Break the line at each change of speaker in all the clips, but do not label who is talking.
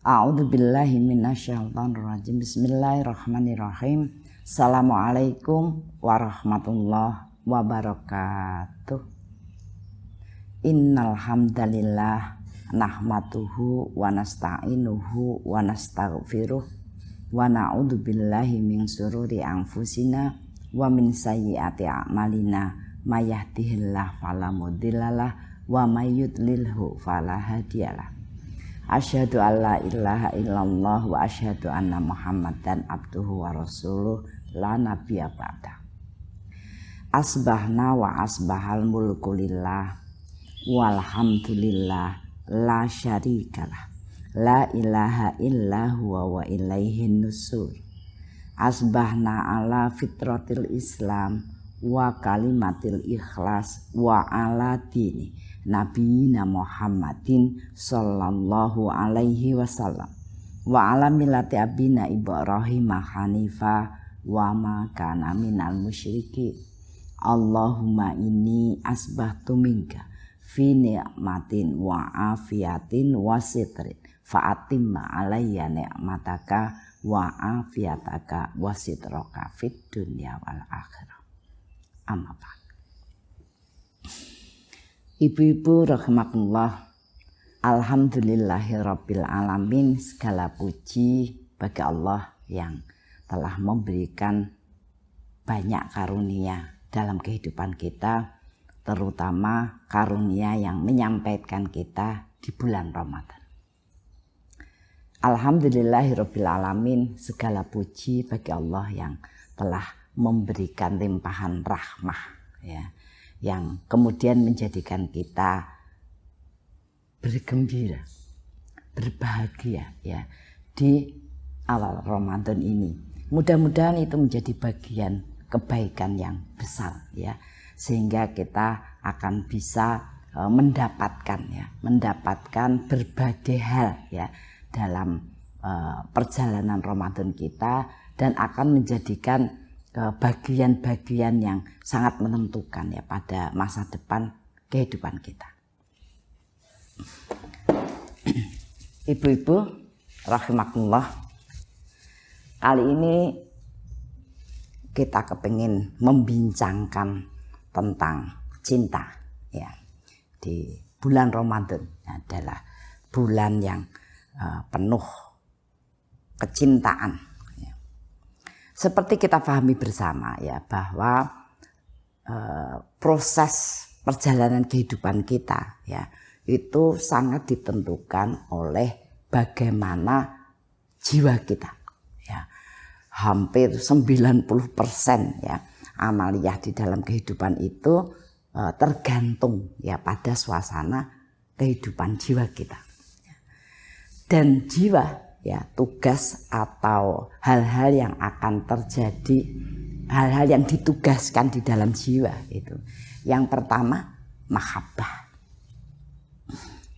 A'udzubillahi minasyaitonirrajim. Bismillahirrahmanirrahim. Assalamualaikum warahmatullahi wabarakatuh. Innal hamdalillah nahmaduhu wa nasta'inuhu wa nastaghfiruh wa na'udzubillahi min syururi anfusina wa min sayyiati a'malina may yahdihillahu fala mudhillalah wa may yudlilhu fala hadiyalah. Asyhadu alla ilaha illallah wa asyhadu anna Muhammadan abduhu wa rasuluh la nabiyya ba'da. Asbahna wa asbahal mulku lillah walhamdulillah la syarikalah la ilaha illa huwa wa ilaihin nusur. Asbahna ala fitratil Islam wa kalimatil ikhlas wa ala dini Nabiyina Muhammadin sallallahu alaihi wasallam wa ala millati abina Ibrahim hanifa wa ma kana minal musyrikin. Allahumma inni asbahtu minka fi ni'matin wa afiyatin wa sitrin fa atimma alayya ni'mataka wa afiyataka wa sitraka fid dunya wal akhirah. Amma ba'd. Ibu-ibu rahimakumullah, alhamdulillahirabbil alamin, segala puji bagi Allah yang telah memberikan banyak karunia dalam kehidupan kita, terutama karunia yang menyampaikan kita di bulan Ramadan. Alhamdulillahirabbil alamin, segala puji bagi Allah yang telah memberikan limpahan rahmah, ya, yang kemudian menjadikan kita bergembira, berbahagia, ya, di awal Ramadan ini. Mudah-mudahan itu menjadi bagian kebaikan yang besar, ya, sehingga kita akan bisa mendapatkan berbagai hal, ya, dalam perjalanan Ramadan kita, dan akan menjadikan bagian-bagian yang sangat menentukan, ya, pada masa depan kehidupan kita. Ibu-ibu rahimakumullah, kali ini kita kepingin membincangkan tentang cinta, ya. Di bulan Ramadan adalah bulan yang penuh kecintaan. Seperti kita pahami bersama, ya, bahwa proses perjalanan kehidupan kita, ya, itu sangat ditentukan oleh bagaimana jiwa kita, ya. Hampir 90%, ya, amaliyah di dalam kehidupan itu tergantung, ya, pada suasana kehidupan jiwa kita. Dan jiwa, ya, tugas atau hal-hal yang akan terjadi, hal-hal yang ditugaskan di dalam jiwa itu. Yang pertama, mahabbah.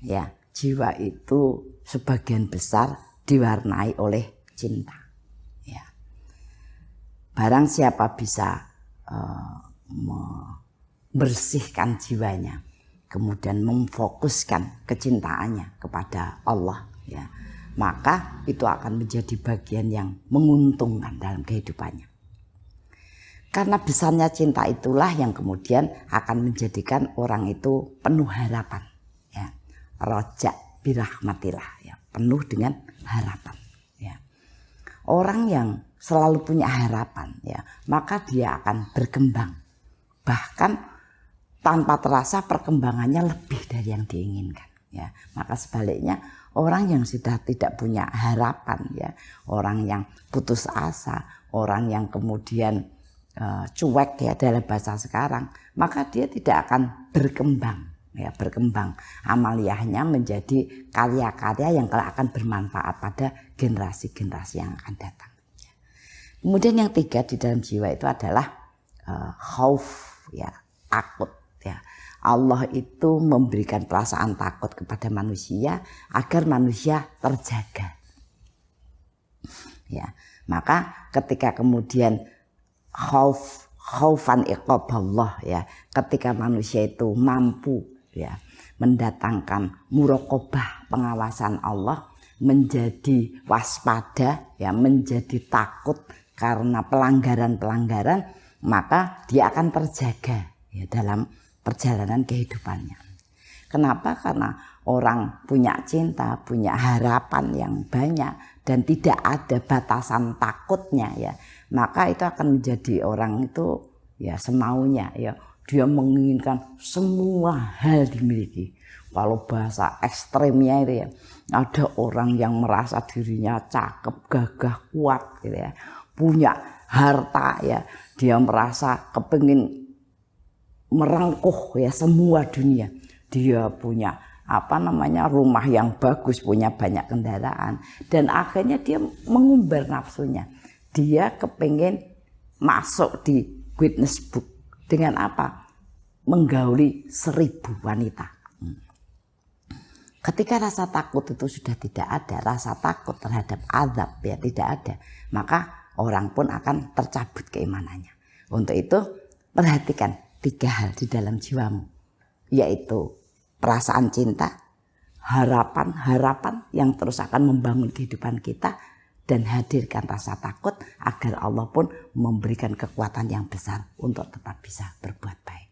Ya, jiwa itu sebagian besar diwarnai oleh cinta. Ya. Barang siapa bisa membersihkan jiwanya, kemudian memfokuskan kecintaannya kepada Allah, ya, maka itu akan menjadi bagian yang menguntungkan dalam kehidupannya. Karena besarnya cinta itulah yang kemudian akan menjadikan orang itu penuh harapan, ya, roja birahmatillah, ya, penuh dengan harapan, ya. Orang yang selalu punya harapan, ya, maka dia akan berkembang, bahkan tanpa terasa perkembangannya lebih dari yang diinginkan, ya. Maka sebaliknya, orang yang sudah tidak punya harapan, ya, orang yang putus asa, orang yang kemudian cuek, ya, dalam bahasa sekarang, maka dia tidak akan berkembang, ya, berkembang amaliyahnya menjadi karya-karya yang akan bermanfaat pada generasi-generasi yang akan datang. Kemudian yang tiga di dalam jiwa itu adalah khauf, ya, takut, ya. Allah itu memberikan perasaan takut kepada manusia agar manusia terjaga, ya. Maka ketika kemudian khaufan iqaballah, ya, ketika manusia itu mampu, ya, mendatangkan muraqabah, pengawasan Allah, menjadi waspada, ya, menjadi takut karena pelanggaran-pelanggaran, maka dia akan terjaga, ya, dalam perjalanan kehidupannya. Kenapa? Karena orang punya cinta, punya harapan yang banyak dan tidak ada batasan takutnya, ya, maka itu akan menjadi orang itu, ya, semaunya, ya, dia menginginkan semua hal dimiliki. Kalau bahasa ekstremnya itu, ya, ada orang yang merasa dirinya cakep, gagah, kuat, gitu ya, punya harta, ya, dia merasa kepingin merengkuh, ya, semua dunia. Dia punya rumah yang bagus, punya banyak kendaraan, dan akhirnya dia mengumbar nafsunya. Dia kepingin masuk di Guinness Book dengan apa? Menggauli 1000 wanita. Ketika rasa takut itu sudah tidak ada, rasa takut terhadap azab, ya, tidak ada, maka orang pun akan tercabut keimanannya. Untuk itu perhatikan 3 hal di dalam jiwamu, yaitu perasaan cinta, harapan yang terus akan membangun kehidupan kita, dan hadirkan rasa takut agar Allah pun memberikan kekuatan yang besar untuk tetap bisa berbuat baik.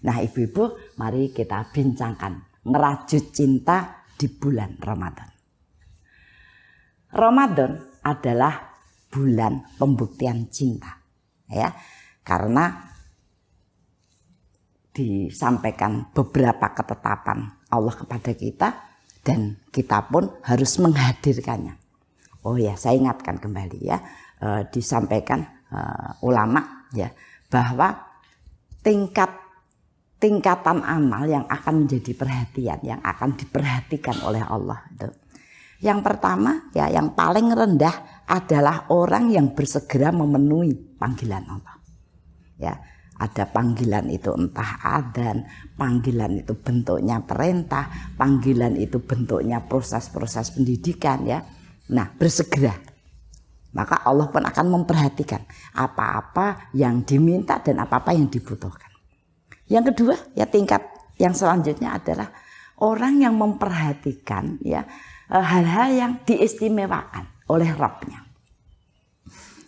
Nah, ibu-ibu, mari kita bincangkan merajut cinta di bulan Ramadan. Ramadan adalah bulan pembuktian cinta, ya, karena disampaikan beberapa ketetapan Allah kepada kita dan kita pun harus menghadirkannya. Oh ya, saya ingatkan kembali, ya, disampaikan ulama, ya, bahwa tingkatan amal yang akan menjadi perhatian, yang akan diperhatikan oleh Allah itu. Yang pertama, ya, yang paling rendah adalah orang yang bersegera memenuhi panggilan Allah. Ya, ada panggilan itu entah adzan, panggilan itu bentuknya perintah, panggilan itu bentuknya proses-proses pendidikan, ya. Nah, bersegera. Maka Allah pun akan memperhatikan apa-apa yang diminta dan apa-apa yang dibutuhkan. Yang kedua, ya, tingkat yang selanjutnya adalah orang yang memperhatikan, ya, hal-hal yang diistimewakan oleh Rabb-nya.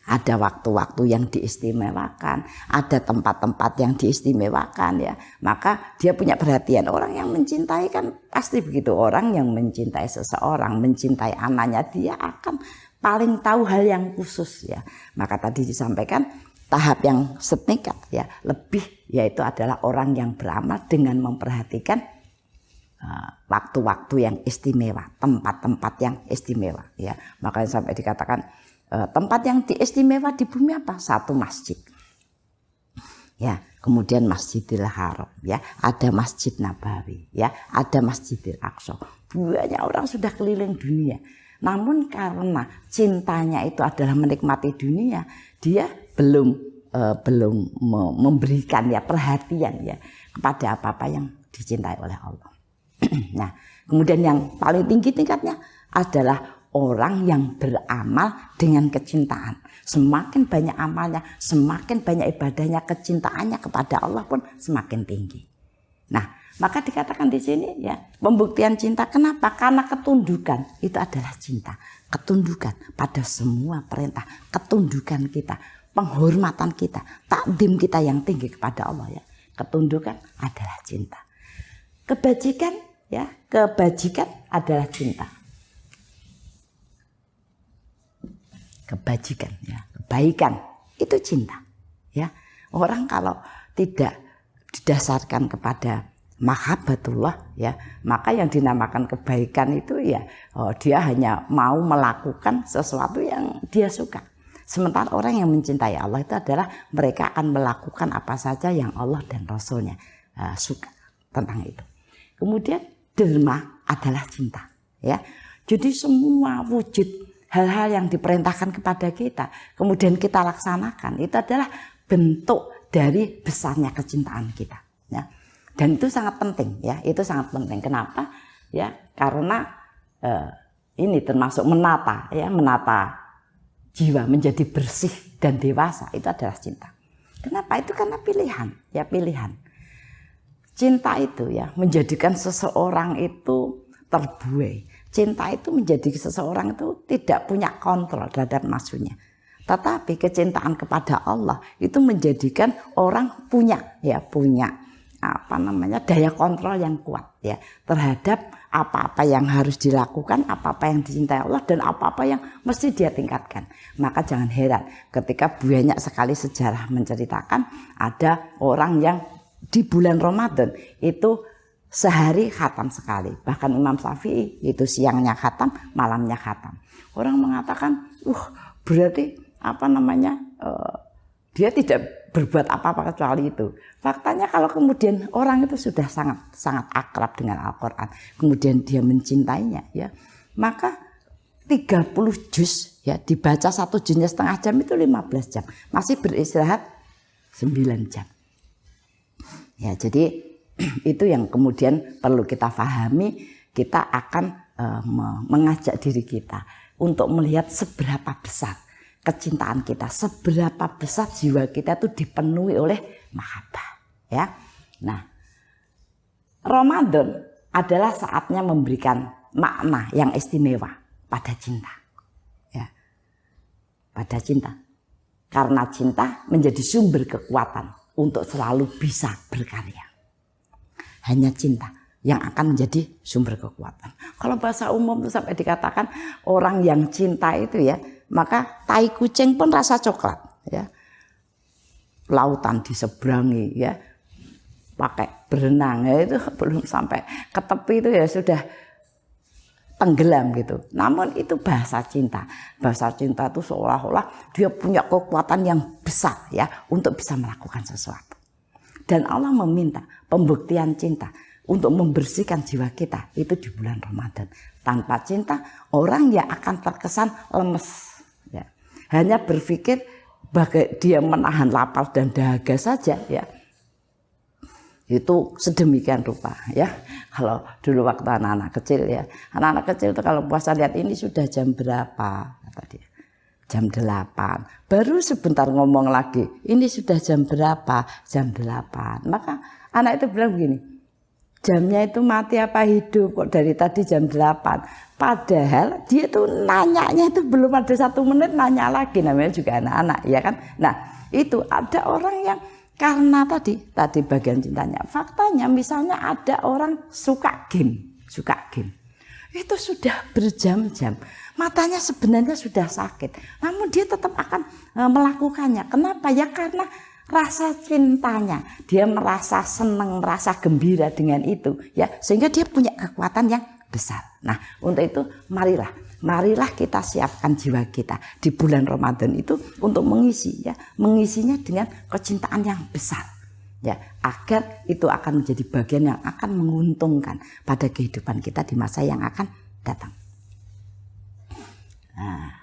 Ada waktu-waktu yang diistimewakan, ada tempat-tempat yang diistimewakan, ya. Maka dia punya perhatian. Orang yang mencintai kan pasti begitu. Orang yang mencintai seseorang, mencintai anaknya, dia akan paling tahu hal yang khusus, ya. Maka tadi disampaikan tahap yang setingkat, ya, lebih, yaitu adalah orang yang beramal dengan memperhatikan waktu-waktu yang istimewa, tempat-tempat yang istimewa, ya. Makanya sampai dikatakan tempat yang istimewa di bumi apa? Satu masjid, ya. Kemudian Masjidil Haram, ya, ada Masjid Nabawi, ya, ada Masjidil Aqsa. Banyak orang sudah keliling dunia. Namun karena cintanya itu adalah menikmati dunia, dia belum memberikan, ya, perhatian, ya, kepada apa-apa yang dicintai oleh Allah. Nah, kemudian yang paling tinggi tingkatnya adalah orang yang beramal dengan kecintaan. Semakin banyak amalnya, semakin banyak ibadahnya, kecintaannya kepada Allah pun semakin tinggi. Nah, maka dikatakan di sini, ya, pembuktian cinta. Kenapa? Karena ketundukan itu adalah cinta. Ketundukan pada semua perintah, ketundukan kita, penghormatan kita, takdim kita yang tinggi kepada Allah, ya. Ketundukan adalah cinta. Kebajikan, ya, kebajikan adalah cinta. Kebajikan, ya, kebaikan itu cinta, ya. Orang kalau tidak didasarkan kepada mahabbatullah, ya, maka yang dinamakan kebaikan itu, ya, dia hanya mau melakukan sesuatu yang dia suka. Sementara orang yang mencintai Allah itu adalah mereka akan melakukan apa saja yang Allah dan Rasulnya suka tentang itu. Kemudian derma adalah cinta, ya. Jadi semua wujud hal-hal yang diperintahkan kepada kita, kemudian kita laksanakan, itu adalah bentuk dari besarnya kecintaan kita, ya. Dan itu sangat penting, ya, itu sangat penting. Kenapa? Ya, karena ini termasuk menata, ya, menata jiwa menjadi bersih dan dewasa, itu adalah cinta. Kenapa? Itu karena pilihan, ya, pilihan. Cinta itu, ya, menjadikan seseorang itu terbuai. cinta itu menjadi seseorang itu tidak punya kontrol terhadap nafsunya. Tetapi kecintaan kepada Allah itu menjadikan orang punya daya kontrol yang kuat ya terhadap apa-apa yang harus dilakukan, apa-apa yang dicintai Allah dan apa-apa yang mesti dia tingkatkan. Maka jangan heran ketika banyak sekali sejarah menceritakan ada orang yang di bulan Ramadan itu sehari khatam sekali. Bahkan Imam Syafi'i itu siangnya khatam, malamnya khatam. Orang mengatakan, berarti dia tidak berbuat apa-apa kecuali itu. Faktanya kalau kemudian orang itu sudah sangat akrab dengan Al-Quran, kemudian dia mencintainya, ya, maka 30 juz ya dibaca 1 juznya setengah jam itu 15 jam, masih beristirahat 9 jam. Ya, jadi itu yang kemudian perlu kita pahami. Kita akan mengajak diri kita untuk melihat seberapa besar kecintaan kita, seberapa besar jiwa kita itu dipenuhi oleh mahabbah, ya. Nah, Ramadan adalah saatnya memberikan makna yang istimewa pada cinta, ya, pada cinta. Karena cinta menjadi sumber kekuatan untuk selalu bisa berkarya. Hanya cinta yang akan menjadi sumber kekuatan. Kalau bahasa umum itu sampai dikatakan orang yang cinta itu ya, maka tai kucing pun rasa coklat, ya. Lautan diseberangi, ya, pakai berenang, ya, itu belum sampai ke tepi itu ya sudah tenggelam gitu. Namun itu bahasa cinta. Bahasa cinta itu seolah-olah dia punya kekuatan yang besar ya untuk bisa melakukan sesuatu. Dan Allah meminta pembuktian cinta untuk membersihkan jiwa kita itu di bulan Ramadan. Tanpa cinta orang yang akan terkesan lemes. Ya. Hanya berpikir bagai dia menahan lapar dan dahaga saja ya. Itu sedemikian rupa ya. Kalau dulu waktu anak-anak kecil ya. Anak-anak kecil itu kalau puasa lihat ini sudah jam berapa kata dia. Jam 8. Baru sebentar ngomong lagi. Ini sudah jam berapa? Jam 8. Maka anak itu bilang begini. Jamnya itu mati apa hidup kok dari tadi jam 8. Padahal dia tuh nanyanya itu belum ada 1 menit nanya lagi, namanya juga anak-anak ya kan. Nah itu ada orang yang karena tadi bagian cintanya. Faktanya misalnya ada orang suka game. Itu sudah berjam-jam. Matanya sebenarnya sudah sakit. Namun dia tetap akan melakukannya. Kenapa? Ya karena rasa cintanya, dia merasa senang, merasa gembira dengan itu, ya, sehingga dia punya kekuatan yang besar. Nah, untuk itu marilah kita siapkan jiwa kita di bulan Ramadan itu untuk mengisinya dengan kecintaan yang besar, ya, agar itu akan menjadi bagian yang akan menguntungkan pada kehidupan kita di masa yang akan datang. Nah,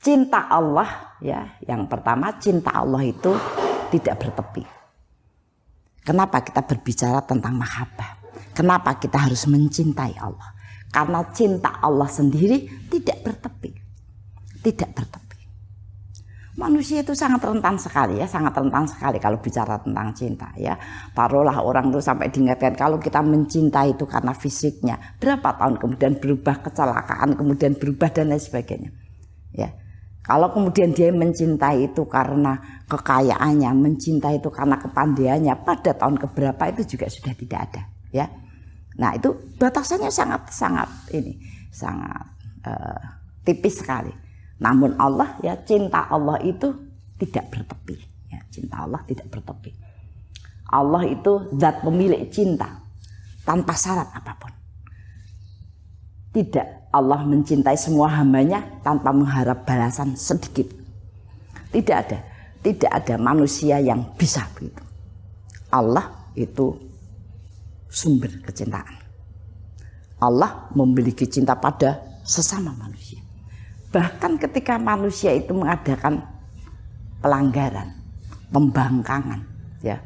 cinta Allah ya, yang pertama cinta Allah itu tidak bertepi. Kenapa kita berbicara tentang mahabbah? Kenapa kita harus mencintai Allah? Karena cinta Allah sendiri tidak bertepi. Tidak bertepi. Manusia itu sangat rentan sekali ya, sangat rentan sekali kalau bicara tentang cinta ya. Taruhlah orang itu sampai diingatkan kalau kita mencintai itu karena fisiknya, berapa tahun kemudian berubah, kecelakaan kemudian berubah dan lain sebagainya. Ya. Kalau kemudian dia mencintai itu karena kekayaannya, mencintai itu karena kepandaiannya, pada tahun keberapa itu juga sudah tidak ada, ya. Nah itu batasannya sangat tipis sekali. Namun Allah ya, cinta Allah itu tidak bertepi, ya, cinta Allah tidak bertepi. Allah itu zat pemilik cinta tanpa syarat apapun. Tidak, Allah mencintai semua hambanya tanpa mengharap balasan sedikit. Tidak ada manusia yang bisa begitu. Allah itu sumber kecintaan. Allah memiliki cinta pada sesama manusia. Bahkan ketika manusia itu mengadakan pelanggaran, pembangkangan, ya,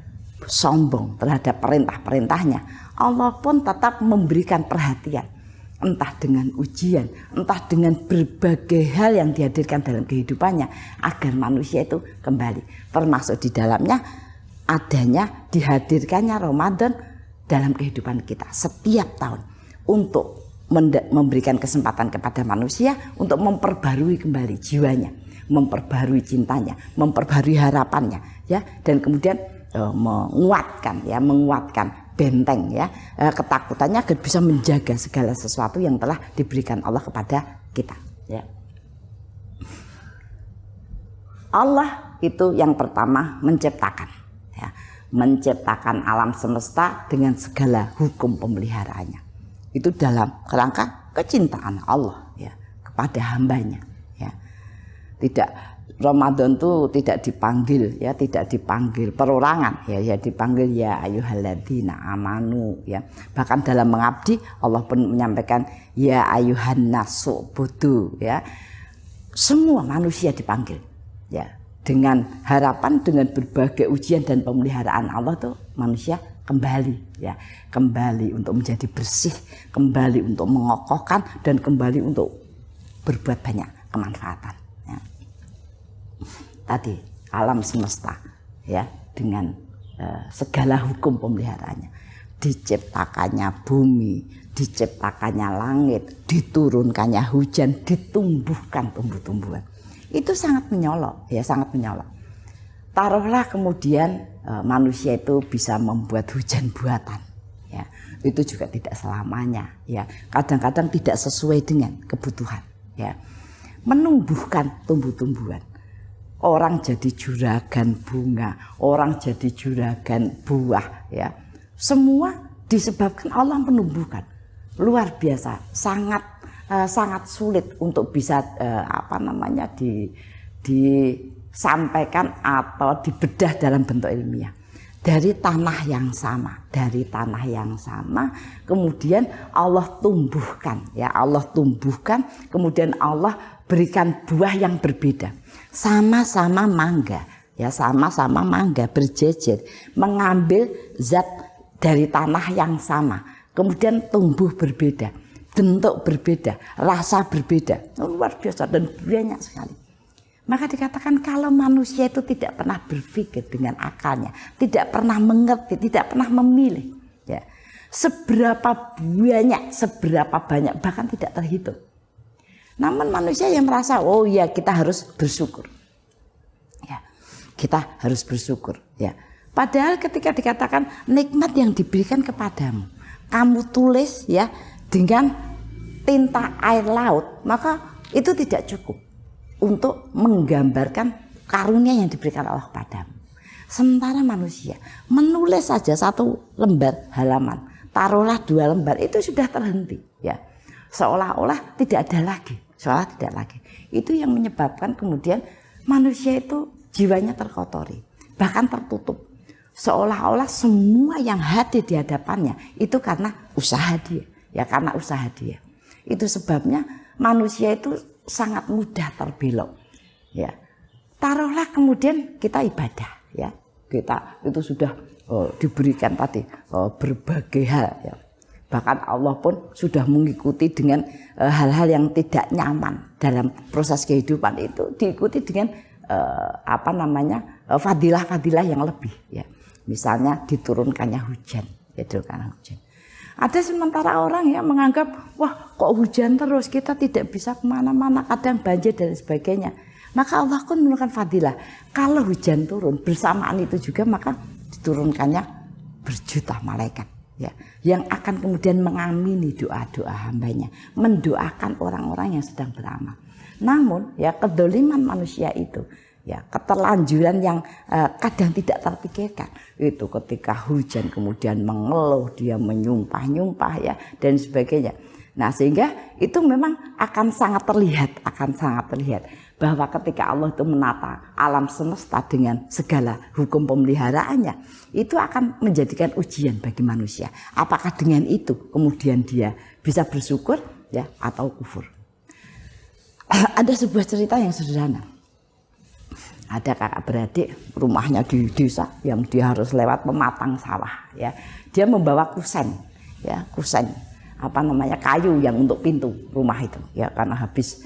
sombong terhadap perintah-perintahnya, Allah pun tetap memberikan perhatian. Entah dengan ujian, entah dengan berbagai hal yang dihadirkan dalam kehidupannya agar manusia itu kembali. Termasuk di dalamnya dihadirkannya Ramadan dalam kehidupan kita setiap tahun untuk memberikan kesempatan kepada manusia untuk memperbarui kembali jiwanya, memperbarui cintanya, memperbarui harapannya, ya, dan kemudian menguatkan benteng, ya, ketakutannya agar bisa menjaga segala sesuatu yang telah diberikan Allah kepada kita, ya. Allah itu yang pertama menciptakan, ya, menciptakan alam semesta dengan segala hukum pemeliharaannya. Itu dalam kerangka kecintaan Allah, ya, kepada hambanya, ya. Tidak, Ramadan itu tidak dipanggil, ya, tidak dipanggil perorangan, ya dipanggil ya ayyuhalladzina amanu, ya. Bahkan dalam mengabdi Allah pun menyampaikan ya ayyuhan nasu budu, ya. Semua manusia dipanggil, ya, dengan harapan, dengan berbagai ujian dan pemeliharaan Allah tuh manusia kembali, ya, kembali untuk menjadi bersih, kembali untuk mengokohkan, dan kembali untuk berbuat banyak kemanfaatan, ya. Tadi alam semesta, ya, dengan segala hukum pemeliharaannya, diciptakannya bumi, diciptakannya langit, diturunkannya hujan, ditumbuhkan tumbuh-tumbuhan. Itu sangat menyolok, ya, sangat menyolok. Taruhlah kemudian manusia itu bisa membuat hujan buatan, ya, itu juga tidak selamanya, ya. Kadang-kadang tidak sesuai dengan kebutuhan, ya. Menumbuhkan tumbuh-tumbuhan, orang jadi juragan bunga, orang jadi juragan buah, ya. Semua disebabkan Allah menumbuhkan. Luar biasa, sangat sulit untuk bisa disampaikan atau dibedah dalam bentuk ilmiah. Dari tanah yang sama, kemudian Allah tumbuhkan, ya, Allah tumbuhkan, kemudian Allah berikan buah yang berbeda. Sama-sama mangga, ya, sama-sama mangga berjejer, mengambil zat dari tanah yang sama, kemudian tumbuh berbeda, bentuk berbeda, rasa berbeda, luar biasa dan banyak sekali. Maka dikatakan kalau manusia itu tidak pernah berpikir dengan akalnya, tidak pernah mengerti, tidak pernah memilih, ya, seberapa banyak bahkan tidak terhitung. Namun manusia yang merasa, oh ya, kita harus bersyukur, ya, kita harus bersyukur, ya. Padahal ketika dikatakan nikmat yang diberikan kepadamu, kamu tulis, ya, dengan tinta air laut, maka itu tidak cukup untuk menggambarkan karunia yang diberikan Allah kepadamu. Sementara manusia menulis saja 1 lembar halaman, taruhlah 2 lembar, itu sudah terhenti, ya. Seolah-olah tidak ada lagi, Itu yang menyebabkan kemudian manusia itu jiwanya terkotori, bahkan tertutup. Seolah-olah semua yang hadir di hadapannya itu karena usaha dia, ya, karena usaha dia. Itu sebabnya manusia itu sangat mudah terbelok, ya. Taruhlah kemudian kita ibadah, ya, kita itu sudah diberikan tadi berbagai hal, ya. Bahkan Allah pun sudah mengikuti dengan hal-hal yang tidak nyaman dalam proses kehidupan itu diikuti dengan fadilah-fadilah yang lebih, ya. Misalnya diturunkannya hujan, Ada sementara orang yang menganggap, wah, kok hujan terus, kita tidak bisa kemana-mana, kadang banjir dan sebagainya. Maka Allah pun menurunkan fadilah. Kalau hujan turun bersamaan itu juga, maka diturunkannya berjuta malaikat, ya, yang akan kemudian mengamini doa-doa hambanya, mendoakan orang-orang yang sedang beramal. Namun, ya, kedoliman manusia itu, ya, keterlanjuran yang kadang tidak terpikirkan itu ketika hujan kemudian mengeluh, dia menyumpah-nyumpah, ya, dan sebagainya. Nah, sehingga itu memang akan sangat terlihat bahwa ketika Allah itu menata alam semesta dengan segala hukum pemeliharaannya, itu akan menjadikan ujian bagi manusia. Apakah dengan itu kemudian dia bisa bersyukur, ya, atau kufur? Ada sebuah cerita yang sederhana. Ada kakak beradik, rumahnya di desa yang dia harus lewat pematang sawah, ya. Dia membawa kusen, ya, kayu yang untuk pintu rumah itu, ya, karena habis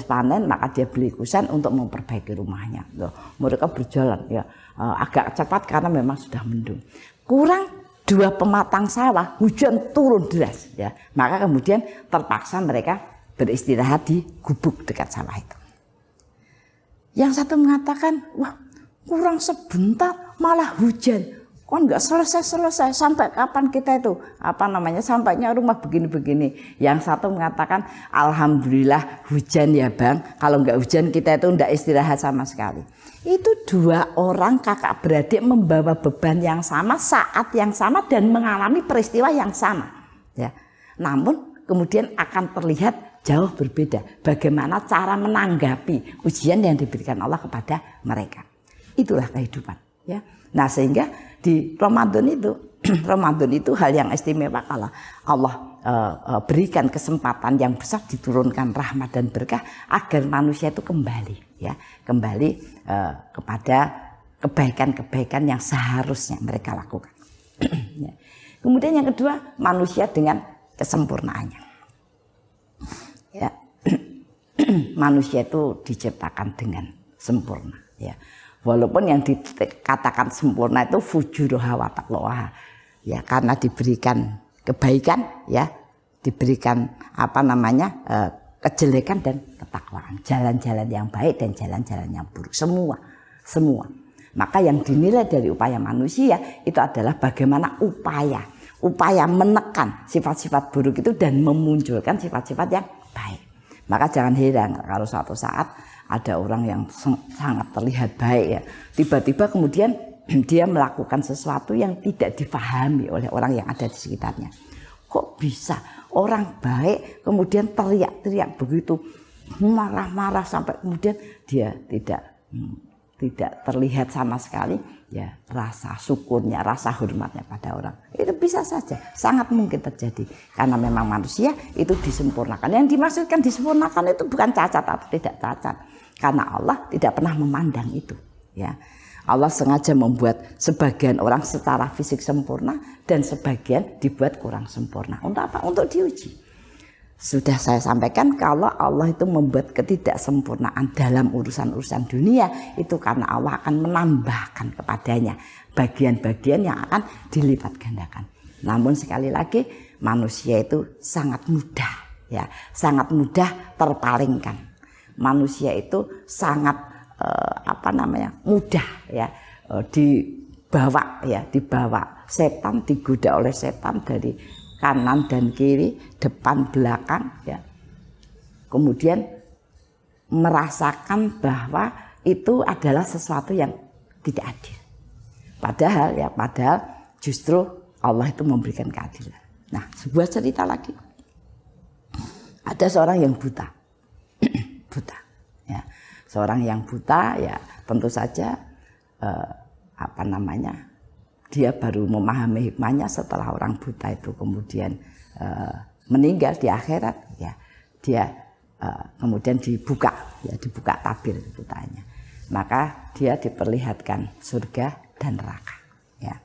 panen, maka dia beli kusen untuk memperbaiki rumahnya. Loh, mereka berjalan, ya, agak cepat karena memang sudah mendung. Kurang 2 pematang sawah, hujan turun deras ya. Maka kemudian terpaksa mereka beristirahat di gubuk dekat sawah itu. Yang satu mengatakan, wah kurang sebentar malah hujan. Kok nggak selesai sampai kapan kita itu sampainya rumah begini-begini. Yang satu mengatakan alhamdulillah hujan ya bang, kalau nggak hujan kita itu nggak istirahat sama sekali. Itu 2 orang kakak beradik membawa beban yang sama saat yang sama dan mengalami peristiwa yang sama ya. Namun kemudian akan terlihat jauh berbeda bagaimana cara menanggapi ujian yang diberikan Allah kepada mereka. Itulah kehidupan ya. Nah sehingga di Ramadan itu hal yang istimewa kalau Allah berikan kesempatan yang besar, diturunkan rahmat dan berkah agar manusia itu kembali kepada kebaikan-kebaikan yang seharusnya mereka lakukan. Ya. Kemudian yang kedua, manusia dengan kesempurnaannya. Ya. Manusia itu diciptakan dengan sempurna ya. Walaupun yang dikatakan sempurna itu fujuruha wa taqwaha ya, karena diberikan kebaikan ya, diberikan kejelekan dan ketakwaan, jalan-jalan yang baik dan jalan-jalan yang buruk, semua. Maka yang dinilai dari upaya manusia itu adalah bagaimana upaya menekan sifat-sifat buruk itu dan memunculkan sifat-sifat yang baik. Maka jangan heran kalau suatu saat ada orang yang sangat terlihat baik ya, tiba-tiba kemudian dia melakukan sesuatu yang tidak difahami oleh orang yang ada di sekitarnya. Kok bisa orang baik kemudian teriak-teriak begitu, marah-marah sampai kemudian dia tidak terlihat sama sekali ya rasa syukurnya, rasa hormatnya pada orang. Itu bisa saja, sangat mungkin terjadi karena memang manusia itu disempurnakan. Yang dimaksudkan disempurnakan itu bukan cacat atau tidak cacat, karena Allah tidak pernah memandang itu ya. Allah sengaja membuat sebagian orang secara fisik sempurna dan sebagian dibuat kurang sempurna. Untuk apa? Untuk diuji. Sudah saya sampaikan kalau Allah itu membuat ketidaksempurnaan dalam urusan-urusan dunia itu karena Allah akan menambahkan kepadanya bagian-bagian yang akan dilipat gandakan. Namun sekali lagi manusia itu sangat mudah ya, sangat mudah terpalingkan. Manusia itu sangat mudah ya dibawa setan, digoda oleh setan dari kanan dan kiri, depan belakang ya. Kemudian merasakan bahwa itu adalah sesuatu yang tidak adil. Padahal justru Allah itu memberikan keadilan. Nah, sebuah cerita lagi. Ada seorang yang buta. Buta ya. Seorang yang buta ya tentu saja dia baru memahami hikmahnya setelah orang buta itu kemudian meninggal di akhirat ya. Dia kemudian dibuka tabir butanya. Maka dia diperlihatkan surga dan neraka ya.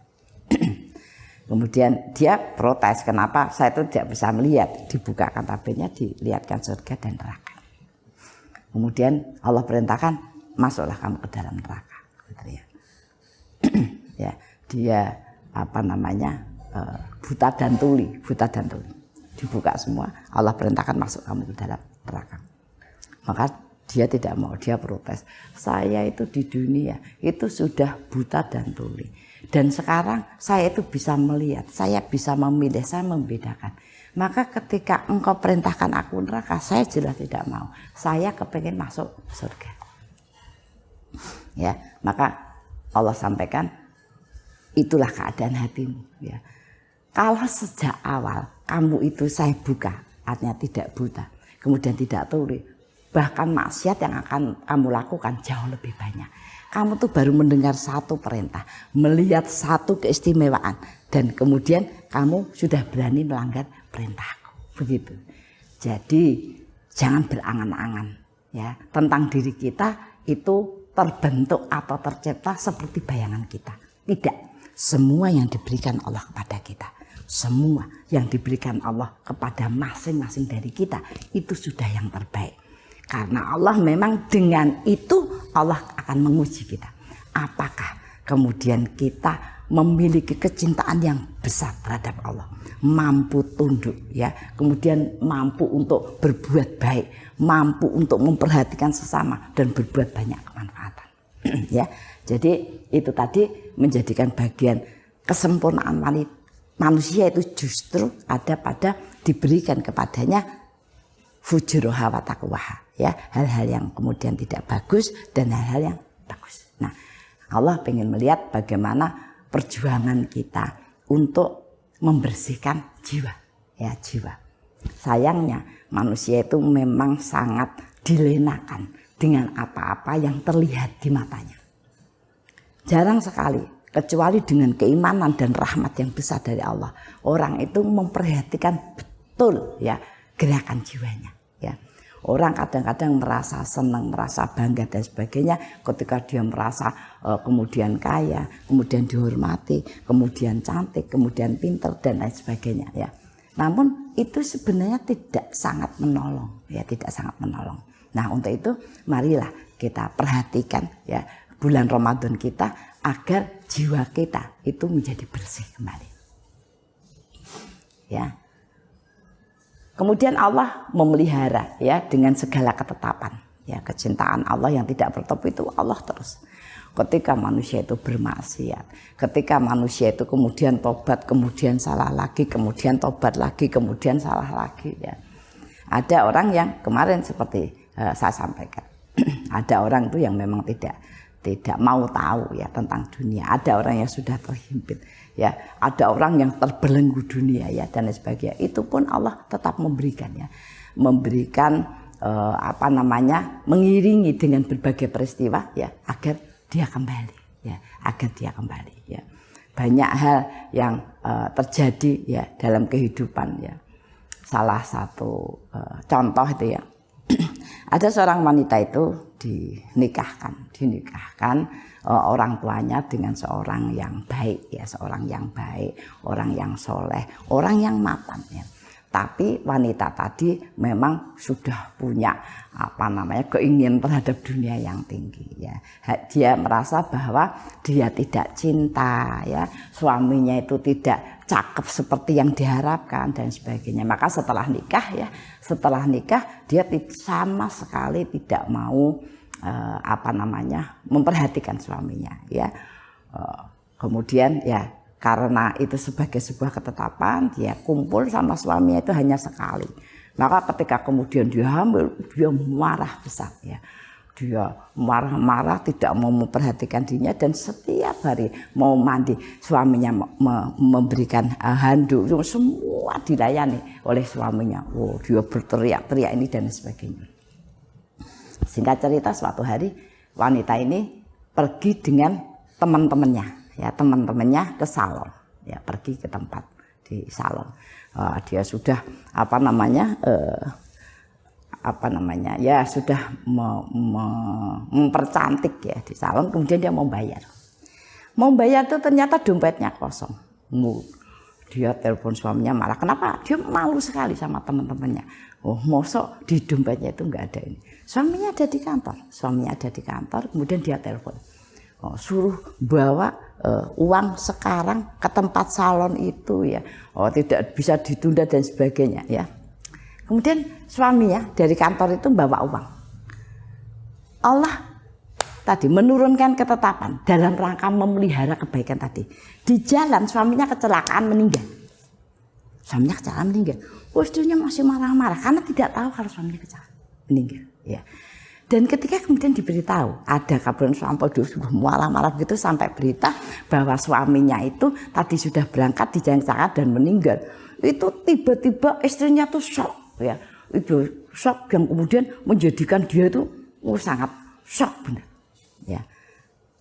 Kemudian dia protes, kenapa saya itu tidak bisa melihat, dibukakan tabirnya, dilihatkan surga dan neraka. Kemudian Allah perintahkan, masuklah kamu ke dalam neraka gitu ya. Ya. Dia buta dan tuli dibuka semua, Allah perintahkan masuk kamu ke dalam neraka. Maka dia tidak mau, dia protes, saya itu di dunia itu sudah buta dan tuli dan sekarang saya itu bisa melihat, saya bisa memilih, saya membedakan. Maka ketika engkau perintahkan aku neraka, saya jelas tidak mau, saya kepengen masuk surga ya. Maka Allah sampaikan, itulah keadaan hatimu ya. Kalau sejak awal kamu itu saya buka, artinya tidak buta, kemudian tidak tuli, bahkan maksiat yang akan kamu lakukan jauh lebih banyak. Kamu tuh baru mendengar satu perintah, melihat satu keistimewaan, dan kemudian kamu sudah berani melanggar perintahku. Begitu. Jadi jangan berangan-angan ya tentang diri kita itu terbentuk atau tercipta seperti bayangan kita. Tidak. Semua yang diberikan Allah kepada kita, semua yang diberikan Allah kepada masing-masing dari kita itu sudah yang terbaik. Karena Allah memang dengan itu Allah akan menguji kita. Apakah kemudian kita memiliki kecintaan yang besar terhadap Allah, mampu tunduk ya, kemudian mampu untuk berbuat baik, mampu untuk memperhatikan sesama dan berbuat banyak kemanfaatan. Ya, jadi itu tadi menjadikan bagian kesempurnaan manusia itu justru ada pada diberikan kepadanya fujuruha wa taqwaha, ya, hal-hal yang kemudian tidak bagus dan hal-hal yang bagus. Nah, Allah ingin melihat bagaimana perjuangan kita untuk membersihkan jiwa, ya, jiwa. Sayangnya manusia itu memang sangat dilenakan dengan apa-apa yang terlihat di matanya. Jarang sekali, kecuali dengan keimanan dan rahmat yang besar dari Allah, orang itu memperhatikan betul ya gerakan jiwanya. Ya. Orang kadang-kadang merasa senang, merasa bangga dan sebagainya ketika dia merasa kemudian kaya, kemudian dihormati, kemudian cantik, kemudian pintar dan lain sebagainya. Ya. Namun itu sebenarnya tidak sangat menolong, ya, tidak sangat menolong. Nah, untuk itu marilah kita perhatikan ya bulan Ramadan kita agar jiwa kita itu menjadi bersih kembali. Ya. Kemudian Allah memelihara ya dengan segala ketetapan. Ya, kecintaan Allah yang tidak bertepi itu Allah terus. Ketika manusia itu bermaksiat, ketika manusia itu kemudian tobat, kemudian salah lagi, kemudian tobat lagi, kemudian salah lagi ya. Ada orang yang kemarin seperti saya sampaikan. Ada orang itu yang memang tidak mau tahu ya tentang dunia. Ada orang yang sudah terhimpit ya, ada orang yang terbelenggu dunia ya dan lain sebagainya. Itu pun Allah tetap memberikan ya, memberikan mengiringi dengan berbagai peristiwa ya agar dia kembali ya, agar dia kembali ya. Banyak hal yang terjadi ya dalam kehidupan ya. Salah satu contoh itu ya. Ada seorang wanita itu dinikahkan orang tuanya dengan seorang yang baik ya, seorang yang baik, orang yang soleh, orang yang mapan ya. Tapi wanita tadi memang sudah punya keinginan terhadap dunia yang tinggi ya. Dia merasa bahwa dia tidak cinta ya, suaminya itu tidak cakep seperti yang diharapkan dan sebagainya. Maka setelah nikah dia sama sekali tidak mau memperhatikan suaminya ya. Kemudian ya karena itu sebagai sebuah ketetapan, dia kumpul sama suaminya itu hanya sekali. Maka ketika kemudian dia hamil, dia marah besar ya. Dia marah-marah, tidak mau memperhatikan dirinya, dan setiap hari mau mandi suaminya memberikan handuk, semua dilayani oleh suaminya. Oh, dia berteriak-teriak ini dan sebagainya. Singkat cerita, suatu hari wanita ini pergi dengan teman-temannya. Ya, teman-temannya ke salon, ya, pergi ke tempat di salon. Dia sudah ya sudah mempercantik ya di salon. Kemudian dia mau bayar itu ternyata dompetnya kosong. Dia telepon suaminya, malah kenapa? Dia malu sekali sama teman-temannya. Oh, mosok di dompetnya itu nggak ada ini. Suaminya ada di kantor. Kemudian dia telepon. Suruh bawa uang sekarang ke tempat salon itu ya. Tidak bisa ditunda dan sebagainya ya. Kemudian suaminya dari kantor itu bawa uang. Allah tadi menurunkan ketetapan dalam rangka memelihara kebaikan tadi. Di jalan suaminya kecelakaan meninggal. Istrinya masih marah-marah karena tidak tahu kalau suaminya kecelakaan meninggal ya. Dan ketika kemudian diberitahu ada kabar sampai sudah marah-marah begitu sampai berita bahwa suaminya itu tadi sudah berangkat di jalan kecelakaan dan meninggal. Itu tiba-tiba istrinya tuh shock ya. Itu shock yang kemudian menjadikan dia itu sangat shock benar. Ya.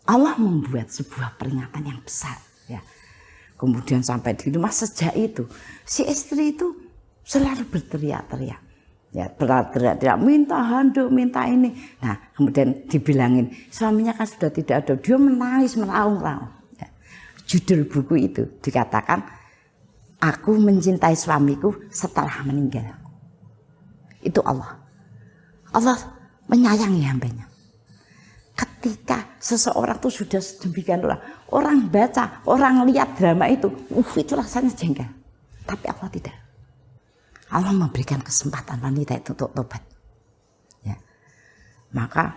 Allah membuat sebuah peringatan yang besar ya. Kemudian sampai di rumah sejak itu si istri itu selalu berteriak-teriak. Ya, berteriak-teriak, minta handuk, minta ini. Nah, kemudian dibilangin, suaminya kan sudah tidak ada. Dia menangis, meraung-raung. Ya. Judul buku itu dikatakan, Aku mencintai suamiku setelah meninggal. Itu Allah. Allah menyayangi hambanya. ketika seseorang tuh sudah sedemikian orang baca, orang lihat drama itu rasanya jengkel. Tapi Allah tidak. Allah memberikan kesempatan wanita itu untuk tobat. Ya. Maka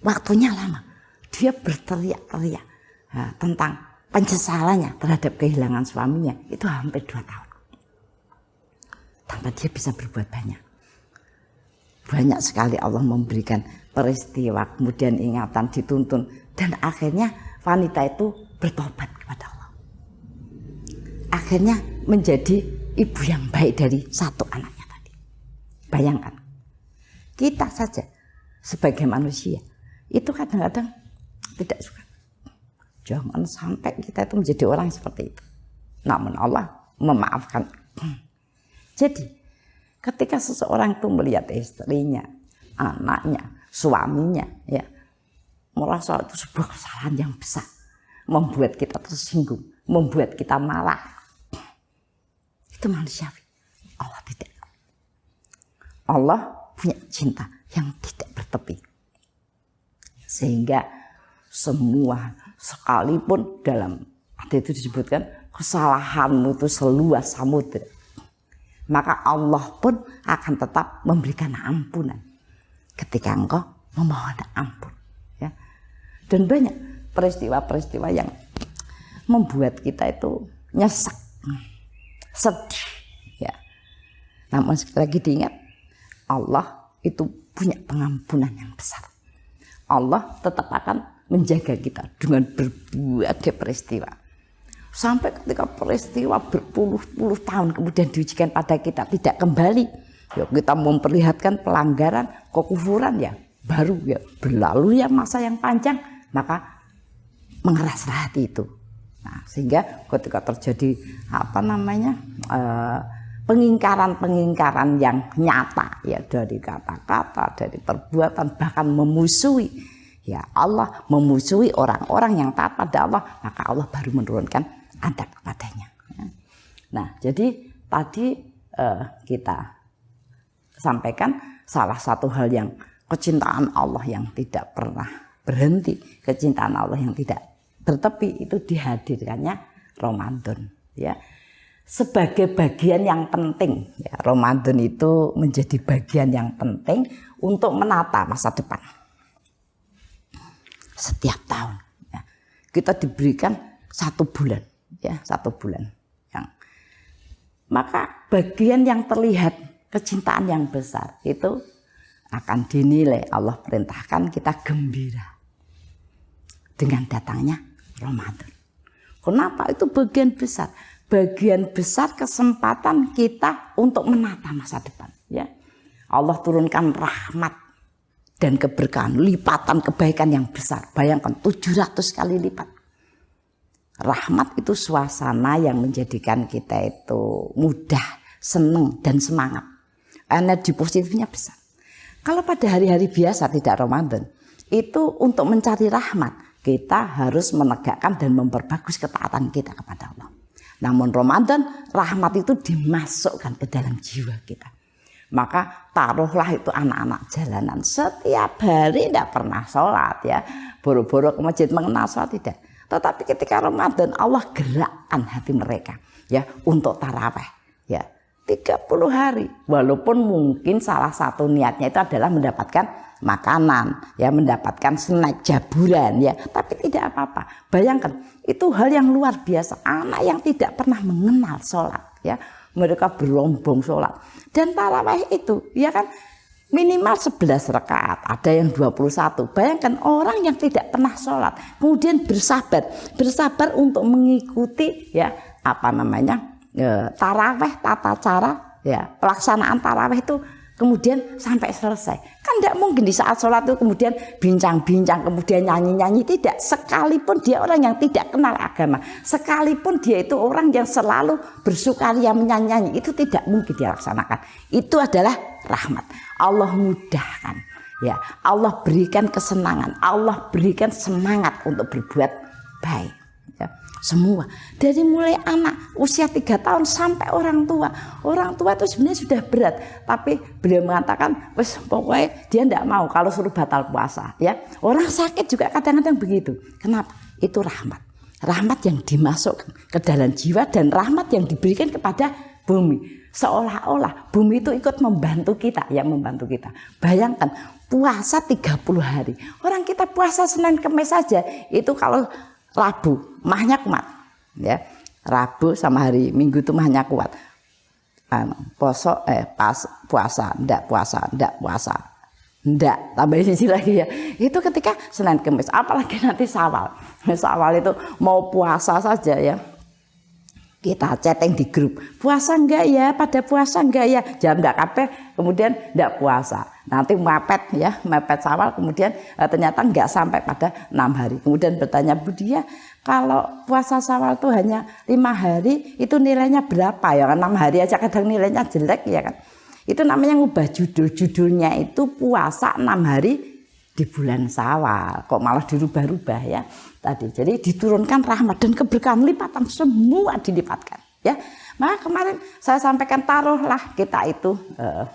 waktunya lama. Dia berteriak-teriak tentang penyesalannya terhadap kehilangan suaminya. Itu hampir 2 tahun. Tanpa dia bisa berbuat banyak. Banyak sekali Allah memberikan peristiwa, kemudian ingatan, dituntun. Dan akhirnya wanita itu bertobat kepada Allah. Akhirnya menjadi ibu yang baik dari 1 anaknya tadi. Bayangkan, kita saja sebagai manusia itu kadang-kadang tidak suka. Jangan sampai kita itu menjadi orang seperti itu. Namun Allah memaafkan. Jadi ketika seseorang itu melihat istrinya, anaknya, suaminya, ya merasa itu sebuah kesalahan yang besar, membuat kita tersinggung, membuat kita marah. Itu manusiawi. Allah tidak. Allah punya cinta yang tidak bertepi. Sehingga semua, sekalipun dalam ada itu disebutkan kesalahanmu itu seluas samudra, maka Allah pun akan tetap memberikan ampunan ketika engkau memohon ampun. Ya. Dan banyak peristiwa-peristiwa yang membuat kita itu nyesek, sedih. Ya. Namun sekali lagi diingat, Allah itu punya pengampunan yang besar. Allah tetap akan menjaga kita dengan berbagai peristiwa. Sampai ketika peristiwa berpuluh-puluh tahun kemudian diujikan pada kita tidak kembali, ya kita memperlihatkan pelanggaran, kekufuran, ya baru ya berlalu ya masa yang panjang, maka mengeraslah hati itu. Nah, sehingga ketika terjadi pengingkaran yang nyata, ya dari kata-kata, dari perbuatan, bahkan memusuhi, ya Allah memusuhi orang-orang yang taat pada Allah, maka Allah baru menurunkan adab kepadanya. Nah, jadi tadi kita sampaikan salah satu hal yang kecintaan Allah yang tidak pernah berhenti, kecintaan Allah yang tidak bertepi, itu dihadirkannya Ramadan, ya. Sebagai bagian yang penting, ya, Ramadan itu menjadi bagian yang penting untuk menata masa depan. Setiap tahun, ya, kita diberikan 1 bulan. Ya, 1 bulan. Maka bagian yang terlihat kecintaan yang besar itu akan dinilai, Allah perintahkan kita gembira dengan datangnya Ramadan. Kenapa? Itu bagian besar. Bagian besar kesempatan kita untuk menata masa depan. Ya. Allah turunkan rahmat dan keberkahan, lipatan kebaikan yang besar. Bayangkan 700 kali lipat. Rahmat itu suasana yang menjadikan kita itu mudah, senang, dan semangat. Energi positifnya besar. Kalau pada hari-hari biasa tidak Ramadan, itu untuk mencari rahmat, kita harus menegakkan dan memperbagus ketaatan kita kepada Allah. Namun Ramadan, rahmat itu dimasukkan ke dalam jiwa kita. Maka taruhlah itu anak-anak jalanan setiap hari tidak pernah sholat, ya, boro-boro ke masjid mengenal sholat, tidak. Tetapi ketika Ramadan Allah gerakkan hati mereka, ya, untuk taraweh, ya, 30 hari. Walaupun mungkin salah satu niatnya itu adalah mendapatkan makanan, ya, mendapatkan snack, jaburan, ya, tapi tidak apa-apa. Bayangkan, itu hal yang luar biasa. Anak yang tidak pernah mengenal sholat, ya, mereka berombong sholat. Dan taraweh itu, ya kan, minimal 11 rakaat, ada yang 21. Bayangkan orang yang tidak pernah sholat, kemudian bersabar untuk mengikuti, ya, taraweh, tata cara, ya, pelaksanaan taraweh itu kemudian sampai selesai. Kan tidak mungkin di saat sholat itu kemudian bincang-bincang, kemudian nyanyi-nyanyi, tidak. Sekalipun dia orang yang tidak kenal agama, sekalipun dia itu orang yang selalu bersukaria menyanyi, itu tidak mungkin dia laksanakan. Itu adalah rahmat. Allah mudahkan, ya, Allah berikan kesenangan, Allah berikan semangat untuk berbuat baik. Ya, semua dari mulai anak usia 3 tahun sampai orang tua itu sebenarnya sudah berat, tapi beliau mengatakan wes pokoknya dia tidak mau kalau suruh batal puasa. Ya, orang sakit juga kadang-kadang begitu. Kenapa? Itu rahmat yang dimasukkan ke dalam jiwa dan rahmat yang diberikan kepada bumi, seolah-olah bumi itu ikut membantu kita. Bayangkan puasa 30 hari, orang kita puasa Senin Kamis saja itu kalau Rabu mahnya kuat, ya. Rabu sama hari Minggu itu mahnya kuat. Puasa, ndak tambahin sisi lagi ya. Itu ketika Senin Kamis, apalagi nanti Syawal. Syawal itu mau puasa saja ya. Kita chatting di grup, puasa enggak ya, pada puasa enggak ya, jam enggak kabeh, kemudian enggak puasa. Nanti mepet Syawal, kemudian ternyata enggak sampai pada 6 hari. Kemudian bertanya, Bu Dia, kalau puasa Syawal itu hanya 5 hari, itu nilainya berapa ya? 6 hari aja kadang nilainya jelek ya kan. Itu namanya ngubah judulnya itu puasa 6 hari di bulan Syawal. Kok malah dirubah-rubah ya tadi. Jadi diturunkan rahmat dan keberkahan lipatan, semua dilipatkan ya. Maka kemarin saya sampaikan, taruhlah kita itu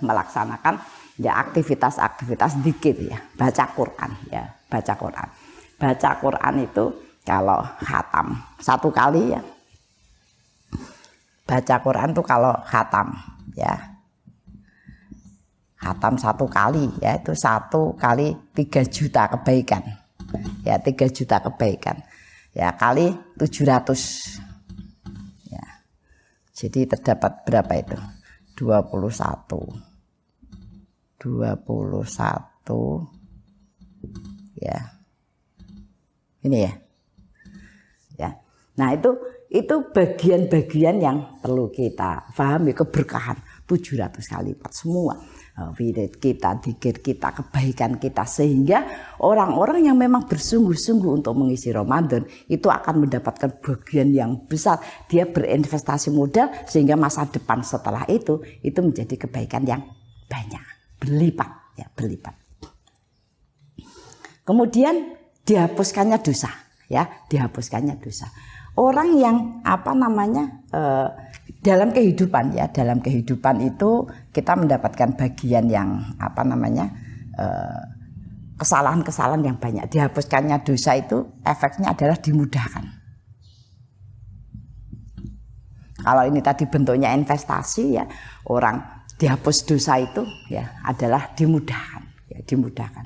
melaksanakan ya aktivitas zikir ya, baca Quran ya, baca Quran. Baca Quran itu kalau khatam 1 kali ya. Baca Quran tuh kalau khatam ya. Khatam 1 kali ya, itu 1 kali 3 juta kebaikan. Ya, 3 juta kebaikan. Ya, kali 700. Ya. Jadi terdapat berapa itu? 21. Ya. Ini ya. Ya. Nah, itu bagian-bagian yang perlu kita pahami, keberkahan 700 kali lipat semua. Wirid kita, dzikir kita, kebaikan kita, sehingga orang-orang yang memang bersungguh-sungguh untuk mengisi Ramadan itu akan mendapatkan bagian yang besar. Dia berinvestasi modal sehingga masa depan setelah itu menjadi kebaikan yang banyak, berlipat ya, berlipat. Kemudian dihapuskannya dosa ya, dihapuskannya dosa. Orang yang dalam kehidupan ya, dalam kehidupan itu kita mendapatkan bagian yang kesalahan-kesalahan yang banyak. Dihapuskannya dosa itu efeknya adalah dimudahkan. Kalau ini tadi bentuknya investasi ya, orang dihapus dosa itu ya adalah dimudahkan ya, dimudahkan.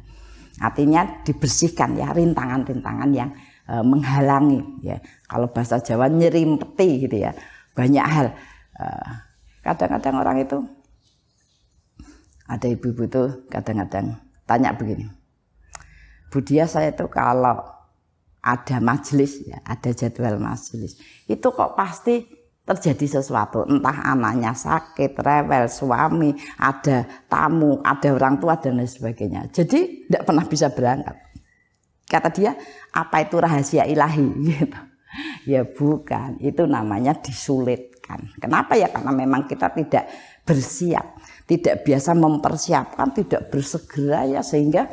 Artinya dibersihkan ya, rintangan-rintangan yang menghalangi ya. Kalau bahasa Jawa nyerimpeti gitu ya. Banyak hal. Kadang-kadang orang itu, ada ibu-ibu itu kadang-kadang tanya begini, Bu Dia, saya itu kalau ada majelis ya, ada jadwal majelis, itu kok pasti terjadi sesuatu, entah anaknya sakit, rewel, suami, ada tamu, ada orang tua dan lain sebagainya. Jadi tidak pernah bisa berangkat. Kata dia, apa itu rahasia ilahi gitu. Ya bukan, itu namanya disulitkan. Kenapa ya? Karena memang kita tidak bersiap, tidak biasa mempersiapkan, tidak bersegera ya, sehingga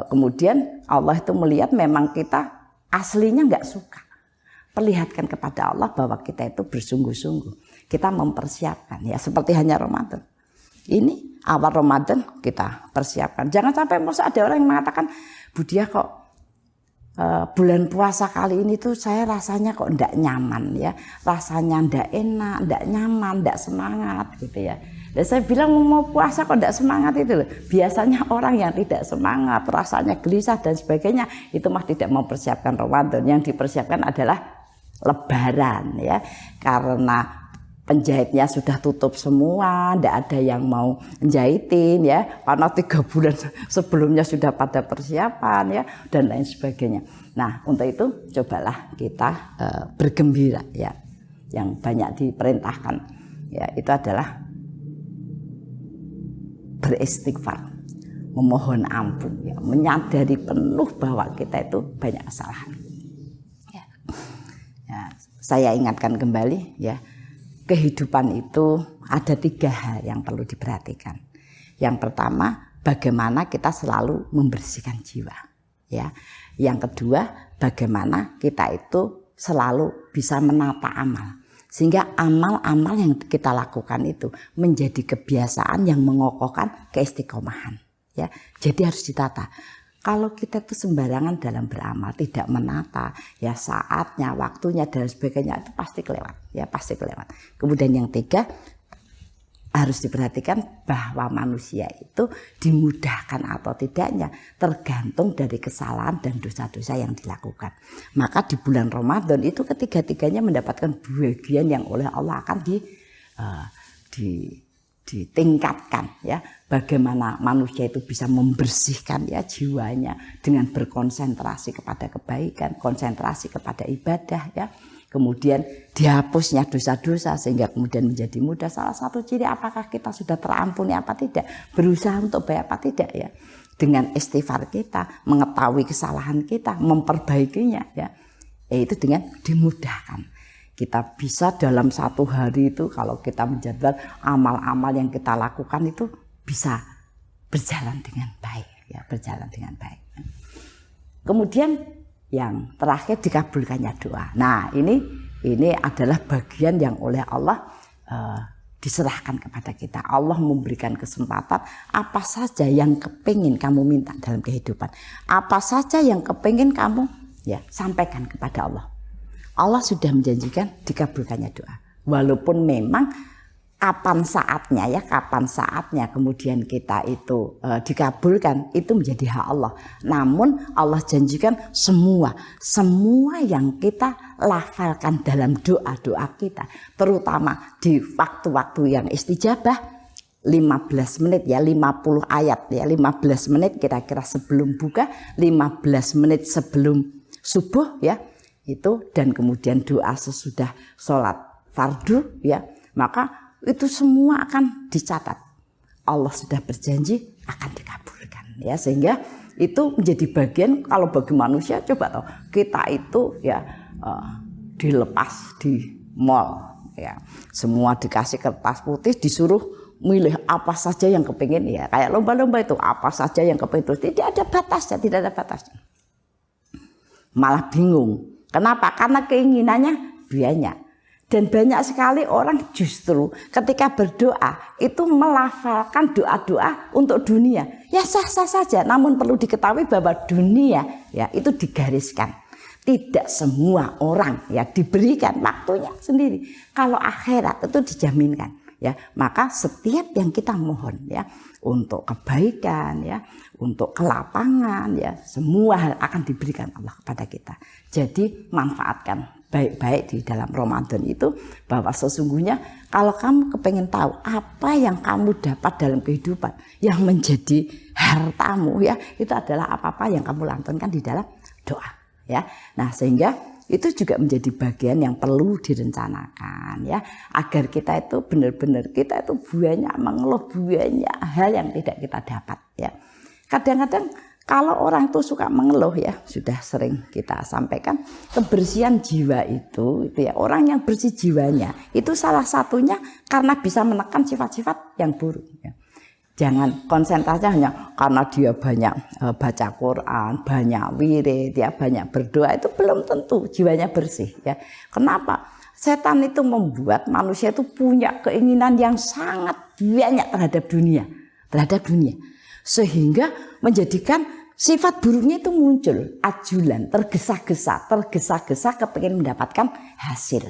kemudian Allah itu melihat memang kita aslinya nggak suka. Perlihatkan kepada Allah bahwa kita itu bersungguh-sungguh, kita mempersiapkan ya, seperti hanya Ramadan. Ini awal Ramadan kita persiapkan. Jangan sampai masa ada orang yang mengatakan, Bu Dia kok bulan puasa kali ini tuh saya rasanya kok ndak nyaman ya, rasanya ndak enak, ndak nyaman, ndak semangat gitu ya. Dan saya bilang mau puasa kok ndak semangat itu loh. Biasanya orang yang tidak semangat, rasanya gelisah dan sebagainya, itu mah tidak mempersiapkan Ramadan. Yang dipersiapkan adalah Lebaran ya, karena penjahitnya sudah tutup semua, tidak ada yang mau menjahitin ya, karena 3 bulan sebelumnya sudah pada persiapan ya, dan lain sebagainya. Nah, untuk itu cobalah kita bergembira ya, yang banyak diperintahkan ya, itu adalah beristighfar, memohon ampun ya, menyadari penuh bahwa kita itu banyak kesalahan. Ya, saya ingatkan kembali ya. Kehidupan itu ada 3 hal yang perlu diperhatikan. Yang pertama, bagaimana kita selalu membersihkan jiwa. Ya. Yang kedua, bagaimana kita itu selalu bisa menata amal. Sehingga amal-amal yang kita lakukan itu menjadi kebiasaan yang mengokohkan keistiqomahan. Ya, jadi harus ditata. Kalau kita itu sembarangan dalam beramal, tidak menata, ya saatnya, waktunya dan sebagainya itu pasti kelewat. Ya pasti kelewat. Kemudian yang ketiga, harus diperhatikan bahwa manusia itu dimudahkan atau tidaknya tergantung dari kesalahan dan dosa-dosa yang dilakukan. Maka di bulan Ramadan itu ketiga-tiganya mendapatkan bagian yang oleh Allah akan ditingkatkan, ya. Bagaimana manusia itu bisa membersihkan ya jiwanya dengan berkonsentrasi kepada kebaikan, konsentrasi kepada ibadah, ya. Kemudian dihapusnya dosa-dosa sehingga kemudian menjadi mudah. Salah satu ciri apakah kita sudah terampuni apa tidak, berusaha untuk baik apa tidak, ya. Dengan istighfar kita, mengetahui kesalahan kita, memperbaikinya, ya. Yaitu dengan dimudahkan. Kita bisa dalam satu hari itu kalau kita menjadwal amal-amal yang kita lakukan itu bisa berjalan dengan baik, ya, berjalan dengan baik. Kemudian yang terakhir dikabulkannya doa. Nah ini adalah bagian yang oleh Allah diserahkan kepada kita. Allah memberikan kesempatan apa saja yang kepingin kamu minta dalam kehidupan. Apa saja yang kepingin kamu ya sampaikan kepada Allah. Allah sudah menjanjikan dikabulkannya doa. Walaupun memang kapan saatnya kemudian kita itu dikabulkan itu menjadi hak Allah. Namun Allah janjikan semua yang kita lafalkan dalam doa-doa kita, terutama di waktu-waktu yang istijabah 15 menit ya, 50 ayat ya, 15 menit kira-kira sebelum buka, 15 menit sebelum subuh ya, itu dan kemudian doa sesudah sholat fardu ya, maka itu semua akan dicatat. Allah sudah berjanji akan dikabulkan ya, sehingga itu menjadi bagian. Kalau bagi manusia coba tahu kita itu ya dilepas di mall ya, semua dikasih kertas putih disuruh milih apa saja yang kepingin ya, kayak lomba-lomba itu apa saja yang kepingin, tidak ada batasnya, tidak ada batasnya. Malah bingung. Kenapa? Karena keinginannya banyak. Dan banyak sekali orang justru ketika berdoa itu melafalkan doa-doa untuk dunia. Ya sah-sah saja, namun perlu diketahui bahwa dunia ya itu digariskan. Tidak semua orang ya diberikan waktunya sendiri. Kalau akhirat itu dijaminkan ya. Maka setiap yang kita mohon ya untuk kebaikan ya, untuk kelapangan ya, semua hal akan diberikan Allah kepada kita. Jadi manfaatkan baik-baik di dalam Ramadan itu, bahwa sesungguhnya kalau kamu kepengen tahu apa yang kamu dapat dalam kehidupan yang menjadi hartamu ya, itu adalah apa-apa yang kamu lantunkan di dalam doa ya. Nah sehingga itu juga menjadi bagian yang perlu direncanakan ya, agar kita itu benar-benar kita itu banyak mengeluh banyak hal yang tidak kita dapat ya. Kadang-kadang kalau orang itu suka mengeluh ya, sudah sering kita sampaikan, kebersihan jiwa itu ya, orang yang bersih jiwanya itu salah satunya karena bisa menekan sifat-sifat yang buruk ya. Jangan konsentrasi hanya karena dia banyak baca Quran, banyak wirid ya, banyak berdoa, itu belum tentu jiwanya bersih ya. Kenapa? Setan itu membuat manusia itu punya keinginan yang sangat banyak terhadap dunia. Sehingga menjadikan sifat buruknya itu muncul, ajulan, tergesa-gesa kepingin mendapatkan hasil.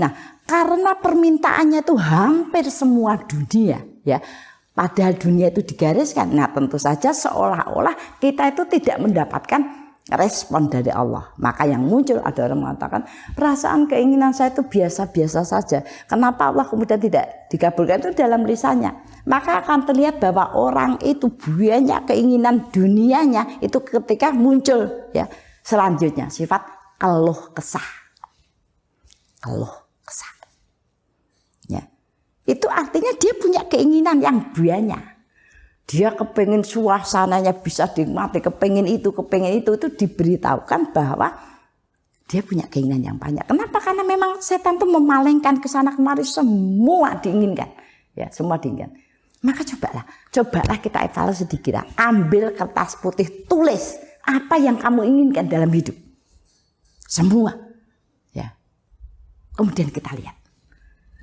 Nah, karena permintaannya itu hampir semua dunia, ya, padahal dunia itu digariskan. Nah, tentu saja seolah-olah kita itu tidak mendapatkan respon dari Allah. Maka yang muncul ada orang mengatakan, perasaan keinginan saya itu biasa-biasa saja. Kenapa Allah kemudian tidak dikabulkan? Itu dalam lisannya. Maka akan terlihat bahwa orang itu banyak keinginan dunianya itu ketika muncul ya. Selanjutnya sifat keluh kesah. Ya. Itu artinya dia punya keinginan yang banyak. Dia kepengen suasananya bisa dinikmati, kepengen itu diberitahukan bahwa dia punya keinginan yang banyak. Kenapa? Karena memang setan itu memalingkan ke sana kemari, semua diinginkan. Ya, semua diinginkan. Maka cobalah kita evaluasi sedikit. Ambil kertas putih, tulis apa yang kamu inginkan dalam hidup. Semua. kemudian kita lihat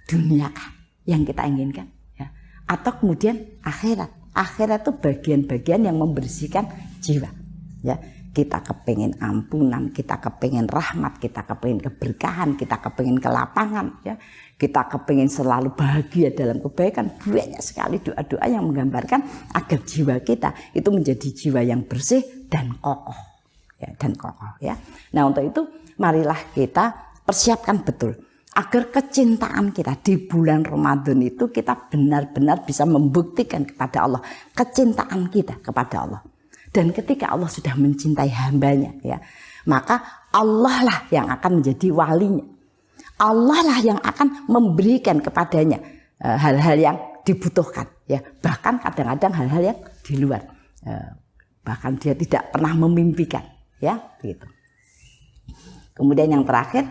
dunia kah yang kita inginkan, ya? Atau kemudian akhirat. Akhirat itu bagian-bagian yang membersihkan jiwa, ya. Kita kepengen ampunan, kita kepengen rahmat, kita kepengen keberkahan, kita kepengen kelapangan, ya. Kita kepengen selalu bahagia dalam kebaikan. Banyak sekali doa-doa yang menggambarkan agar jiwa kita itu menjadi jiwa yang bersih dan kokoh, ya, dan kokoh, ya. Nah, untuk itu marilah kita persiapkan betul agar kecintaan kita di bulan Ramadan itu kita benar-benar bisa membuktikan kepada Allah kecintaan kita kepada Allah. Dan ketika Allah sudah mencintai hambanya, ya, maka Allah lah yang akan menjadi walinya. Allah lah yang akan memberikan kepadanya hal-hal yang dibutuhkan, ya. Bahkan kadang-kadang hal-hal yang di luar, bahkan dia tidak pernah memimpikan, ya, gitu. Kemudian yang terakhir,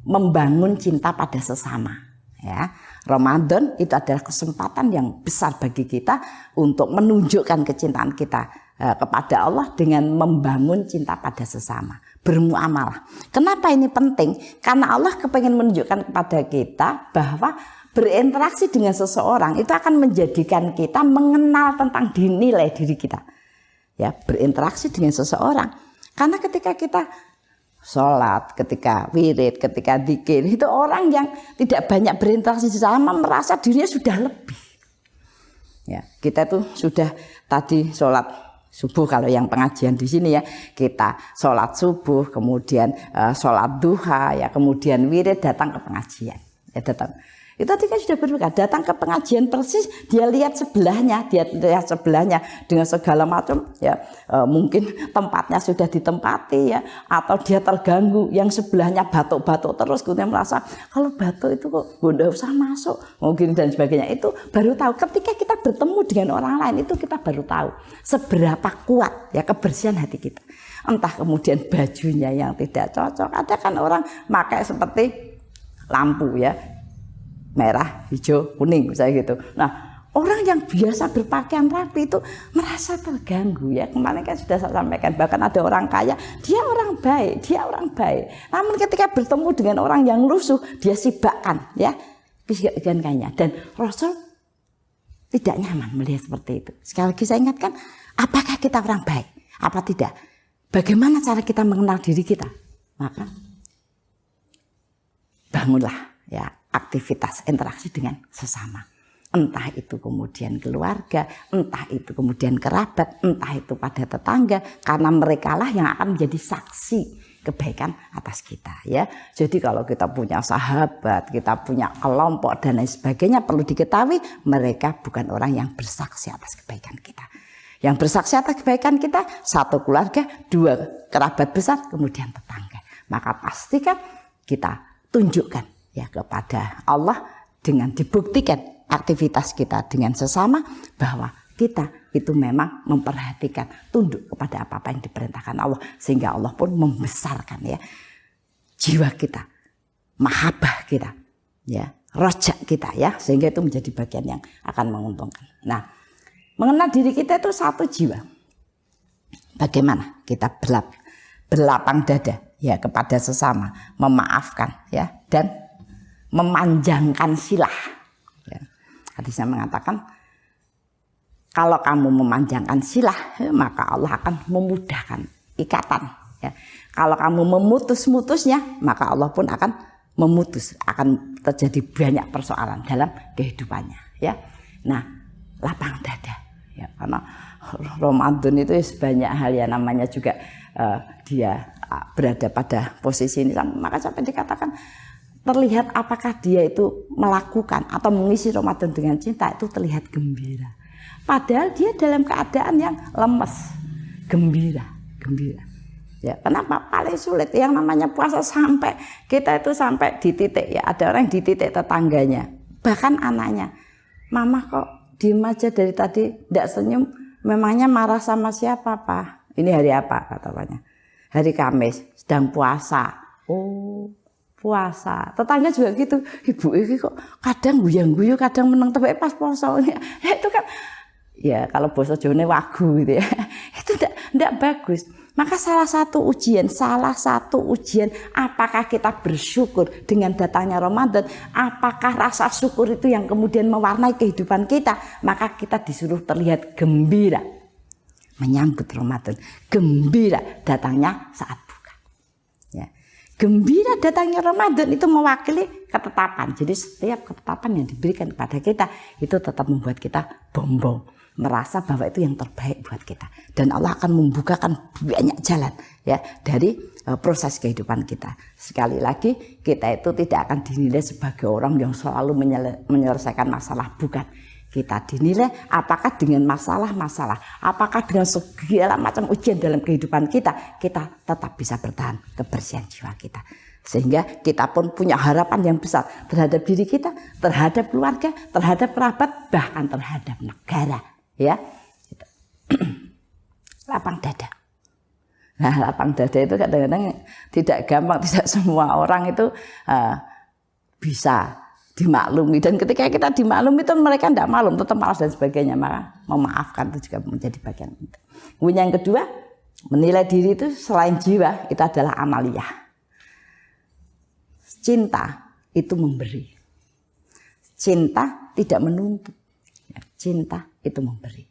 membangun cinta pada sesama, ya. Ramadan itu adalah kesempatan yang besar bagi kita untuk menunjukkan kecintaan kita kepada Allah dengan membangun cinta pada sesama, bermuamalah. Kenapa ini penting? Karena Allah kepengen menunjukkan kepada kita bahwa berinteraksi dengan seseorang itu akan menjadikan kita mengenal tentang nilai diri kita, ya, berinteraksi dengan seseorang. Karena ketika kita sholat, ketika wirid, ketika dzikir, itu orang yang tidak banyak berinteraksi sama merasa dirinya sudah lebih. Ya, kita tuh sudah tadi sholat subuh, kalau yang pengajian di sini, ya, kita sholat subuh, kemudian sholat duha, ya, kemudian wirid, datang ke pengajian, ya, datang. Itu tadi kan sudah berbeda, datang ke pengajian persis dia lihat sebelahnya dengan segala macam, ya, mungkin tempatnya sudah ditempati, ya, atau dia terganggu yang sebelahnya batuk-batuk terus, kemudian merasa kalau batuk itu kok nggak usah masuk, mungkin, dan sebagainya. Itu baru tahu ketika kita bertemu dengan orang lain, itu kita baru tahu seberapa kuat, ya, kebersihan hati kita. Entah kemudian bajunya yang tidak cocok, ada kan orang pakai seperti lampu, ya, merah, hijau, kuning, misalnya gitu. Nah, orang yang biasa berpakaian rapi itu merasa terganggu, ya. Kemarin kan sudah saya sampaikan, bahkan ada orang kaya, dia orang baik. Namun ketika bertemu dengan orang yang lusuh, dia sibakkan, ya, kayaknya. Dan Rasul tidak nyaman melihat seperti itu. Sekali lagi saya ingatkan, apakah kita orang baik? Apa tidak? Bagaimana cara kita mengenal diri kita? Maka bangunlah, ya, aktivitas interaksi dengan sesama. Entah itu kemudian keluarga, entah itu kemudian kerabat, entah itu pada tetangga, karena merekalah yang akan menjadi saksi kebaikan atas kita, ya. Jadi kalau kita punya sahabat, kita punya kelompok dan lain sebagainya, perlu diketahui mereka bukan orang yang bersaksi atas kebaikan kita. Yang bersaksi atas kebaikan kita, satu keluarga, dua kerabat besar, kemudian tetangga. Maka pastikan kita tunjukkan, ya, kepada Allah dengan dibuktikan aktivitas kita dengan sesama bahwa kita itu memang memperhatikan, tunduk kepada apa-apa yang diperintahkan Allah, sehingga Allah pun membesarkan, ya, jiwa kita, mahabbah kita, ya, rojak kita, ya, sehingga itu menjadi bagian yang akan menguntungkan. Nah, mengenal diri kita itu satu jiwa. Bagaimana kita berlapang dada, ya, kepada sesama, memaafkan, ya, dan memanjangkan silah, ya. Hadisnya mengatakan kalau kamu memanjangkan silah, maka Allah akan memudahkan ikatan, ya. Kalau kamu memutus-mutusnya, maka Allah pun akan memutus, akan terjadi banyak persoalan dalam kehidupannya, ya. Nah, lapang dada, ya, karena Ramadan itu banyak hal, ya, namanya juga dia berada pada posisi ini, maka sampai dikatakan terlihat apakah dia itu melakukan atau mengisi Ramadan dengan cinta, itu terlihat gembira. Padahal dia dalam keadaan yang lemes, gembira. Ya, kenapa? Paling sulit yang namanya puasa, sampai kita itu sampai di titik, ya, ada orang di titik tetangganya, bahkan anaknya, mama kok diem aja dari tadi, tidak senyum, memangnya marah sama siapa, Pak? Ini hari apa, katanya? Hari Kamis, sedang puasa. Oh, puasa. Tetangga juga gitu, ibu ini kok kadang guyang-guyu, kadang menang tapi pas puasa. Ya, itu kan, ya, kalau bahasa Jawa wagu gitu, ya, itu tidak bagus. Maka salah satu ujian apakah kita bersyukur dengan datangnya Ramadan, apakah rasa syukur itu yang kemudian mewarnai kehidupan kita, maka kita disuruh terlihat gembira menyambut Ramadan, gembira datangnya saat buka. Ya. Gembira datangnya Ramadan itu mewakili ketetapan. Jadi setiap ketetapan yang diberikan kepada kita itu tetap membuat kita bombong, merasa bahwa itu yang terbaik buat kita, dan Allah akan membukakan banyak jalan ya dari proses kehidupan kita. Sekali lagi, kita itu tidak akan dinilai sebagai orang yang selalu menyelesaikan masalah, bukan. Kita dinilai apakah dengan masalah-masalah, apakah dengan segala macam ujian dalam kehidupan kita, kita tetap bisa bertahan kebersihan jiwa kita. Sehingga kita pun punya harapan yang besar terhadap diri kita, terhadap keluarga, terhadap kerabat, bahkan terhadap negara. Ya, lapang dada. Nah, lapang dada itu kadang-kadang tidak gampang, tidak semua orang itu bisa dimaklumi. Dan ketika kita dimaklumi itu mereka tidak maklum, tetap malas dan sebagainya. Maka memaafkan itu juga menjadi bagian itu. Kemudian yang kedua, menilai diri itu selain jiwa itu adalah amaliyah. Cinta itu memberi. Cinta tidak menuntut. Cinta itu memberi.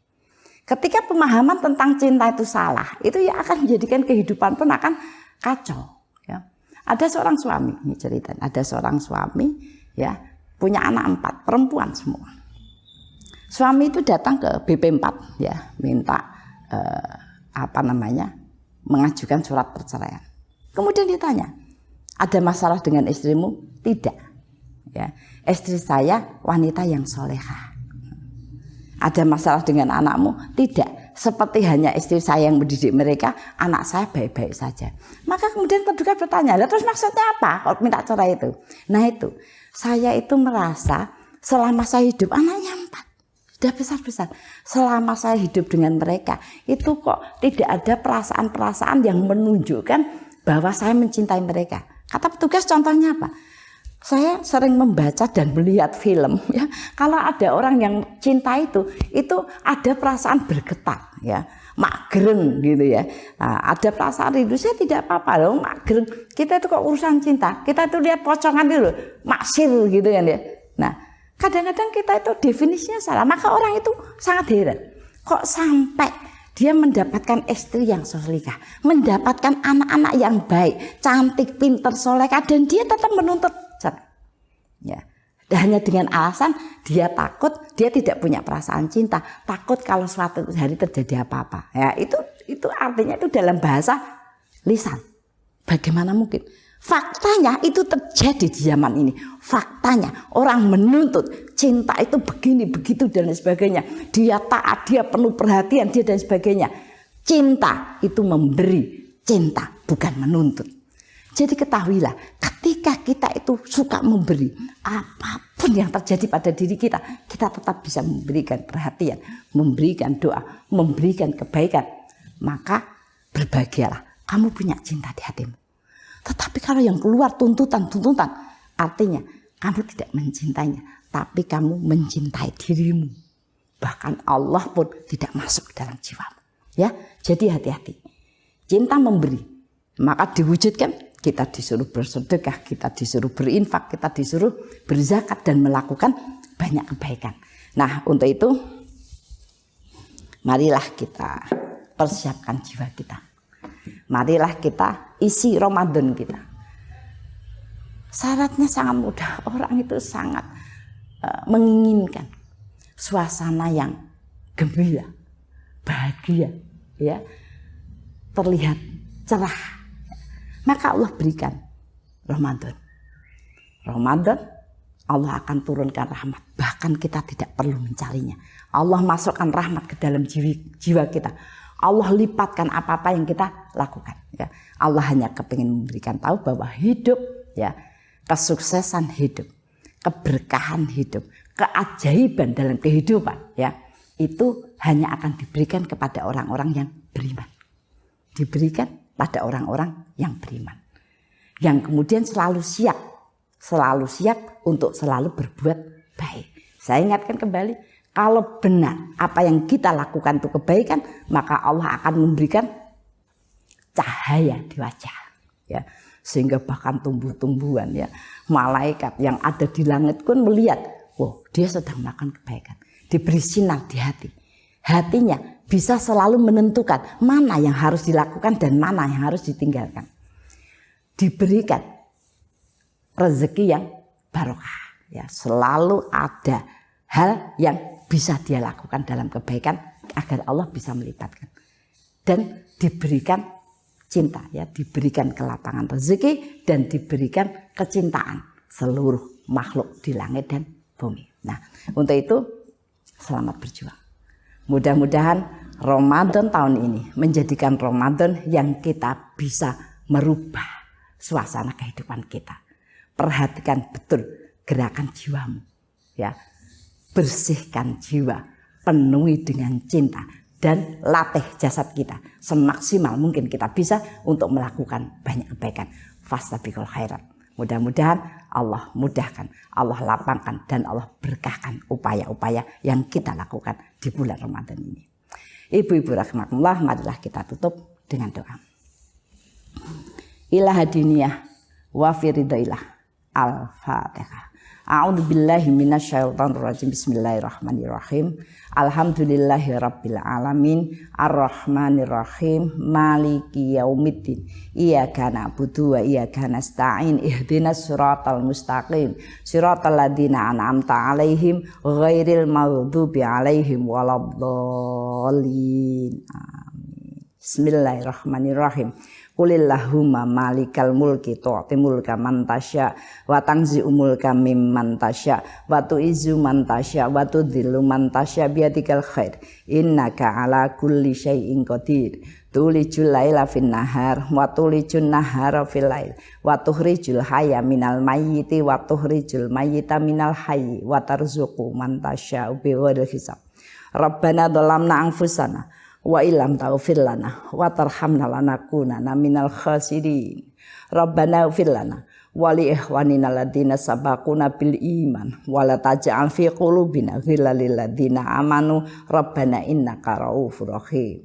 Ketika pemahaman tentang cinta itu salah, itu ya akan menjadikan kehidupan pun akan kacau. Ya. Ada seorang suami, ini cerita, ada seorang suami ya punya anak 4, perempuan semua. Suami itu datang ke BP4 ya, minta mengajukan surat perceraian. Kemudian ditanya, ada masalah dengan istrimu? Tidak. Ya, istri saya wanita yang solehah. Ada masalah dengan anakmu? Tidak. Seperti hanya istri saya yang mendidik mereka, anak saya baik-baik saja. Maka kemudian terduga bertanya, terus maksudnya apa kalau minta cerai itu? Nah itu, saya itu merasa selama saya hidup, anaknya 4, sudah besar-besar. Selama saya hidup dengan mereka, itu kok tidak ada perasaan-perasaan yang menunjukkan bahwa saya mencintai mereka. Kata petugas contohnya apa? Saya sering membaca dan melihat film ya. Kalau ada orang yang cinta itu ada perasaan bergetar ya, magreng gitu ya. Nah, ada perasaan rindu, saya tidak apa-apa loh, magreng. Kita itu kok urusan cinta, kita itu lihat pocongan dulu, maksir gitu kan ya. Nah, kadang-kadang kita itu definisinya salah, maka orang itu sangat heran. Kok sampai dia mendapatkan istri yang solehah, mendapatkan anak-anak yang baik, cantik, pintar, solehah, dan dia tetap menuntut ya, hanya dengan alasan dia takut, dia tidak punya perasaan cinta, takut kalau suatu hari terjadi apa-apa. Ya, itu artinya itu dalam bahasa lisan. Bagaimana mungkin? Faktanya itu terjadi di zaman ini. Faktanya orang menuntut cinta itu begini, begitu dan sebagainya. Dia taat, dia penuh perhatian, dia dan sebagainya. Cinta itu memberi, cinta bukan menuntut. Jadi ketahuilah, ketika kita itu suka memberi, apapun yang terjadi pada diri kita, kita tetap bisa memberikan perhatian, memberikan doa, memberikan kebaikan. Maka berbahagialah, kamu punya cinta di hatimu. Tetapi kalau yang keluar tuntutan, artinya kamu tidak mencintainya, tapi kamu mencintai dirimu. Bahkan Allah pun tidak masuk dalam jiwamu. Ya, jadi hati-hati. Cinta memberi, maka diwujudkan. Kita disuruh bersedekah, kita disuruh berinfak, kita disuruh berzakat dan melakukan banyak kebaikan. Nah, untuk itu marilah kita persiapkan jiwa kita. Marilah kita isi Ramadan kita. Syaratnya sangat mudah. Orang itu sangat menginginkan suasana yang gembira, bahagia, ya, terlihat cerah. Maka Allah berikan Ramadan. Allah akan turunkan rahmat. Bahkan kita tidak perlu mencarinya. Allah masukkan rahmat ke dalam jiwa kita. Allah lipatkan apa-apa yang kita lakukan. Ya. Allah hanya kepingin memberikan tahu bahwa hidup, ya, kesuksesan hidup, keberkahan hidup, keajaiban dalam kehidupan, ya, itu hanya akan diberikan kepada orang-orang yang beriman. Diberikan pada orang-orang yang beriman, yang kemudian selalu siap untuk selalu berbuat baik. Saya ingatkan kembali, kalau benar apa yang kita lakukan itu kebaikan, maka Allah akan memberikan cahaya di wajah, ya, sehingga bahkan tumbuh-tumbuhan, ya, malaikat yang ada di langit pun melihat, wow, dia sedang melakukan kebaikan, diberi sinar di hati. Hatinya bisa selalu menentukan mana yang harus dilakukan dan mana yang harus ditinggalkan. Diberikan rezeki yang barokah, ya, selalu ada hal yang bisa dia lakukan dalam kebaikan agar Allah bisa melibatkan, dan diberikan cinta, ya, diberikan kelapangan rezeki dan diberikan kecintaan seluruh makhluk di langit dan bumi. Nah, untuk itu selamat berjuang. Mudah-mudahan Ramadan tahun ini menjadikan Ramadan yang kita bisa merubah suasana kehidupan kita. Perhatikan betul gerakan jiwamu, ya. Bersihkan jiwa, penuhi dengan cinta, dan latih jasad kita semaksimal mungkin kita bisa untuk melakukan banyak kebaikan. Fastabiqul khairat. Mudah-mudahan Allah mudahkan, Allah lapangkan, dan Allah berkahkan upaya-upaya yang kita lakukan di bulan Ramadan ini. Ibu-ibu rahimakumullah, marilah kita tutup dengan doa. Ilaha diniyah wa firidailah. Al-Fatihah. A'udzubillahi minasyaitonirrajim. Bismillahirrahmanirrahim. Alhamdulillahirabbil alamin, arrahmanirrahim, maliki yaumiddin. Iyyaka na'budu wa iyyaka nasta'in. Ihdinas siratal mustaqim, siratal ladzina an'amta 'alaihim ghairil maghdubi 'alaihim waladdallin. Amin. Bismillahirrahmanirrahim. Qulillahumma malikal mulki tu'ti mulka man tasya wa tanzi'u mulka mimman tasya wa tu'izzu man tasya wa tudhillu man tasya biyadikal khair innaka ala kulli syai'in qadir. Tulijul laila fin nahar wa tulijun nahara fil lail wa tukhrijul hayya minal mayyiti wa tukhrijul mayyita minal hayyi wa tarzuqu man tasya bighairi hisab. Rabbana dhalamna anfusana wa ilam taghfir lana wa tarhamna lanakunanna minal khasirin. Rabbana ighfir lana wa li ikhwanina alladziina sabaquna bil iman wa la taj'al fi qulubina ghillan lil ladziina amanu rabbana innaka ra'ufur rahim.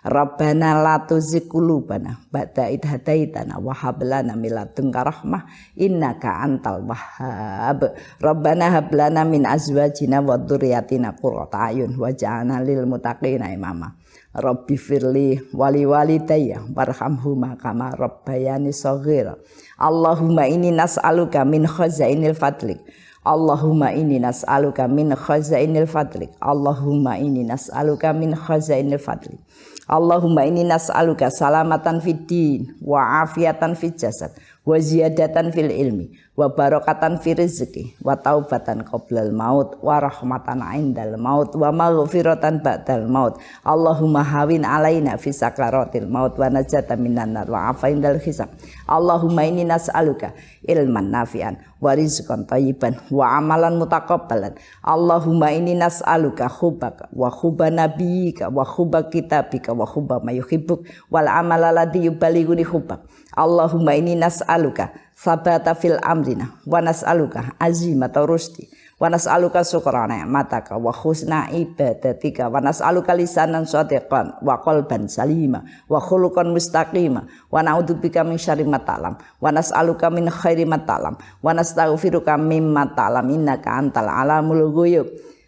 Rabbana la tuzigh qulubana ba'da idh hadaitana wa hab lana min ladunka rahmah innaka antal wahhab. Rabbana hab lana min azwajina wa dzurriyyatina qurrata a'yun waj'alna lil muttaqina imama. Rabbi firli wali walidayya warhamhuma kama rabbayani shaghira. Allahumma inni nas'aluka min khazainil fadlik. Allahumma inni nas'aluka min khazainil fadlik. Allahumma inni nas'aluka min khazainil fadlik. Allahumma inni nas'aluka salamatan fid din wa afiatan fid jasad wa ziyadatan fil ilmi wa barakatan fil rizqi wa taubatan qoblal maut wa rahmatan indal maut wa maghfiratan ba'dal maut. Allahumma hawin alaina fi sakaratil maut wa najatan minan nar wa afain dal hisab. Allahumma inni nas'aluka ilman nafi'an wa rizqan thayyiban wa amalan mutaqabbalan. Allahumma inni nas'aluka hubbaka wa hubba nabiyyika wa hubba kitabika wa hubba ma yuhibbuk wal amala ladzi yuballighuni hubbak. Allahumma inni nas'aluka sabata fil amrina wa nas'aluka azimata rusdi wa nas'aluka syukra ni'mataka wa husna ibadatika wa nas'aluka lisanan shadiqan wa qalban salima wa khuluqan mustaqima wa na'udzubika min syarri ma ta'lam wa nas'aluka min khairi ma ta'lam wa nastaghfiruka mimma ta'lam innaka antal alamul ghuyub.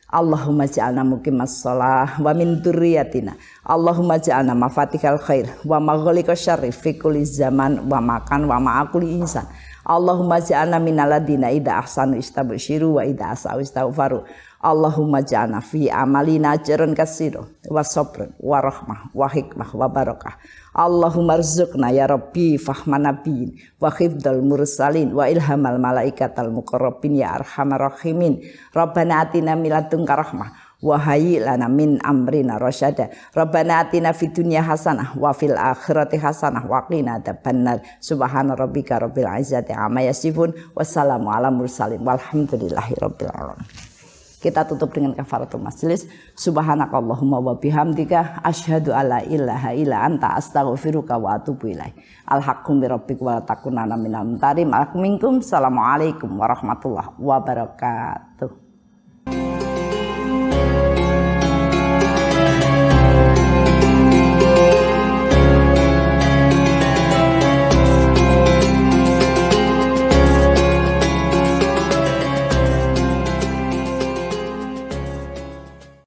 Allahumma ja'alna muqimas shalah wa min dzurriyyatina. Allahumma ja'alna mafatihal khair wa maghliqash syarri fi kulli zaman wa makan wa ma'akuli insan. Allahumma ja'alna minal ladzina idza ahsanu istabsyiru wa idza asa'u istaghfaru. Allahumma ja'alna fi amalina ajran katsira wa sabrun wa rahmah wa hikmah wa barakah. Allahumma rzuqna ya rabbi fahman nabiyyin wa hifdzal mursalin wa ilhamal malaikatal muqarrabin ya arhamar rahimin. Rabbana atina min ladunka rahmah wa hayyi lana min amrina rasyada. Rabbana atina fid dunya hasanah wa fil akhirati hasanah wa qina adzabannar. Subhana rabbika rabbil izzati amma yasifun wassalamu ala mursalin walhamdulillahi rabbil alamin. Kita tutup dengan kafaratul majelis. Subhanakallahumma wa bihamdika asyhadu alla ilaha illa anta astaghfiruka wa atubu ilaik. Alhaqqum bi rabbika wa la takunanna minal mumtarin. Assalamualaikum warahmatullahi wabarakatuh.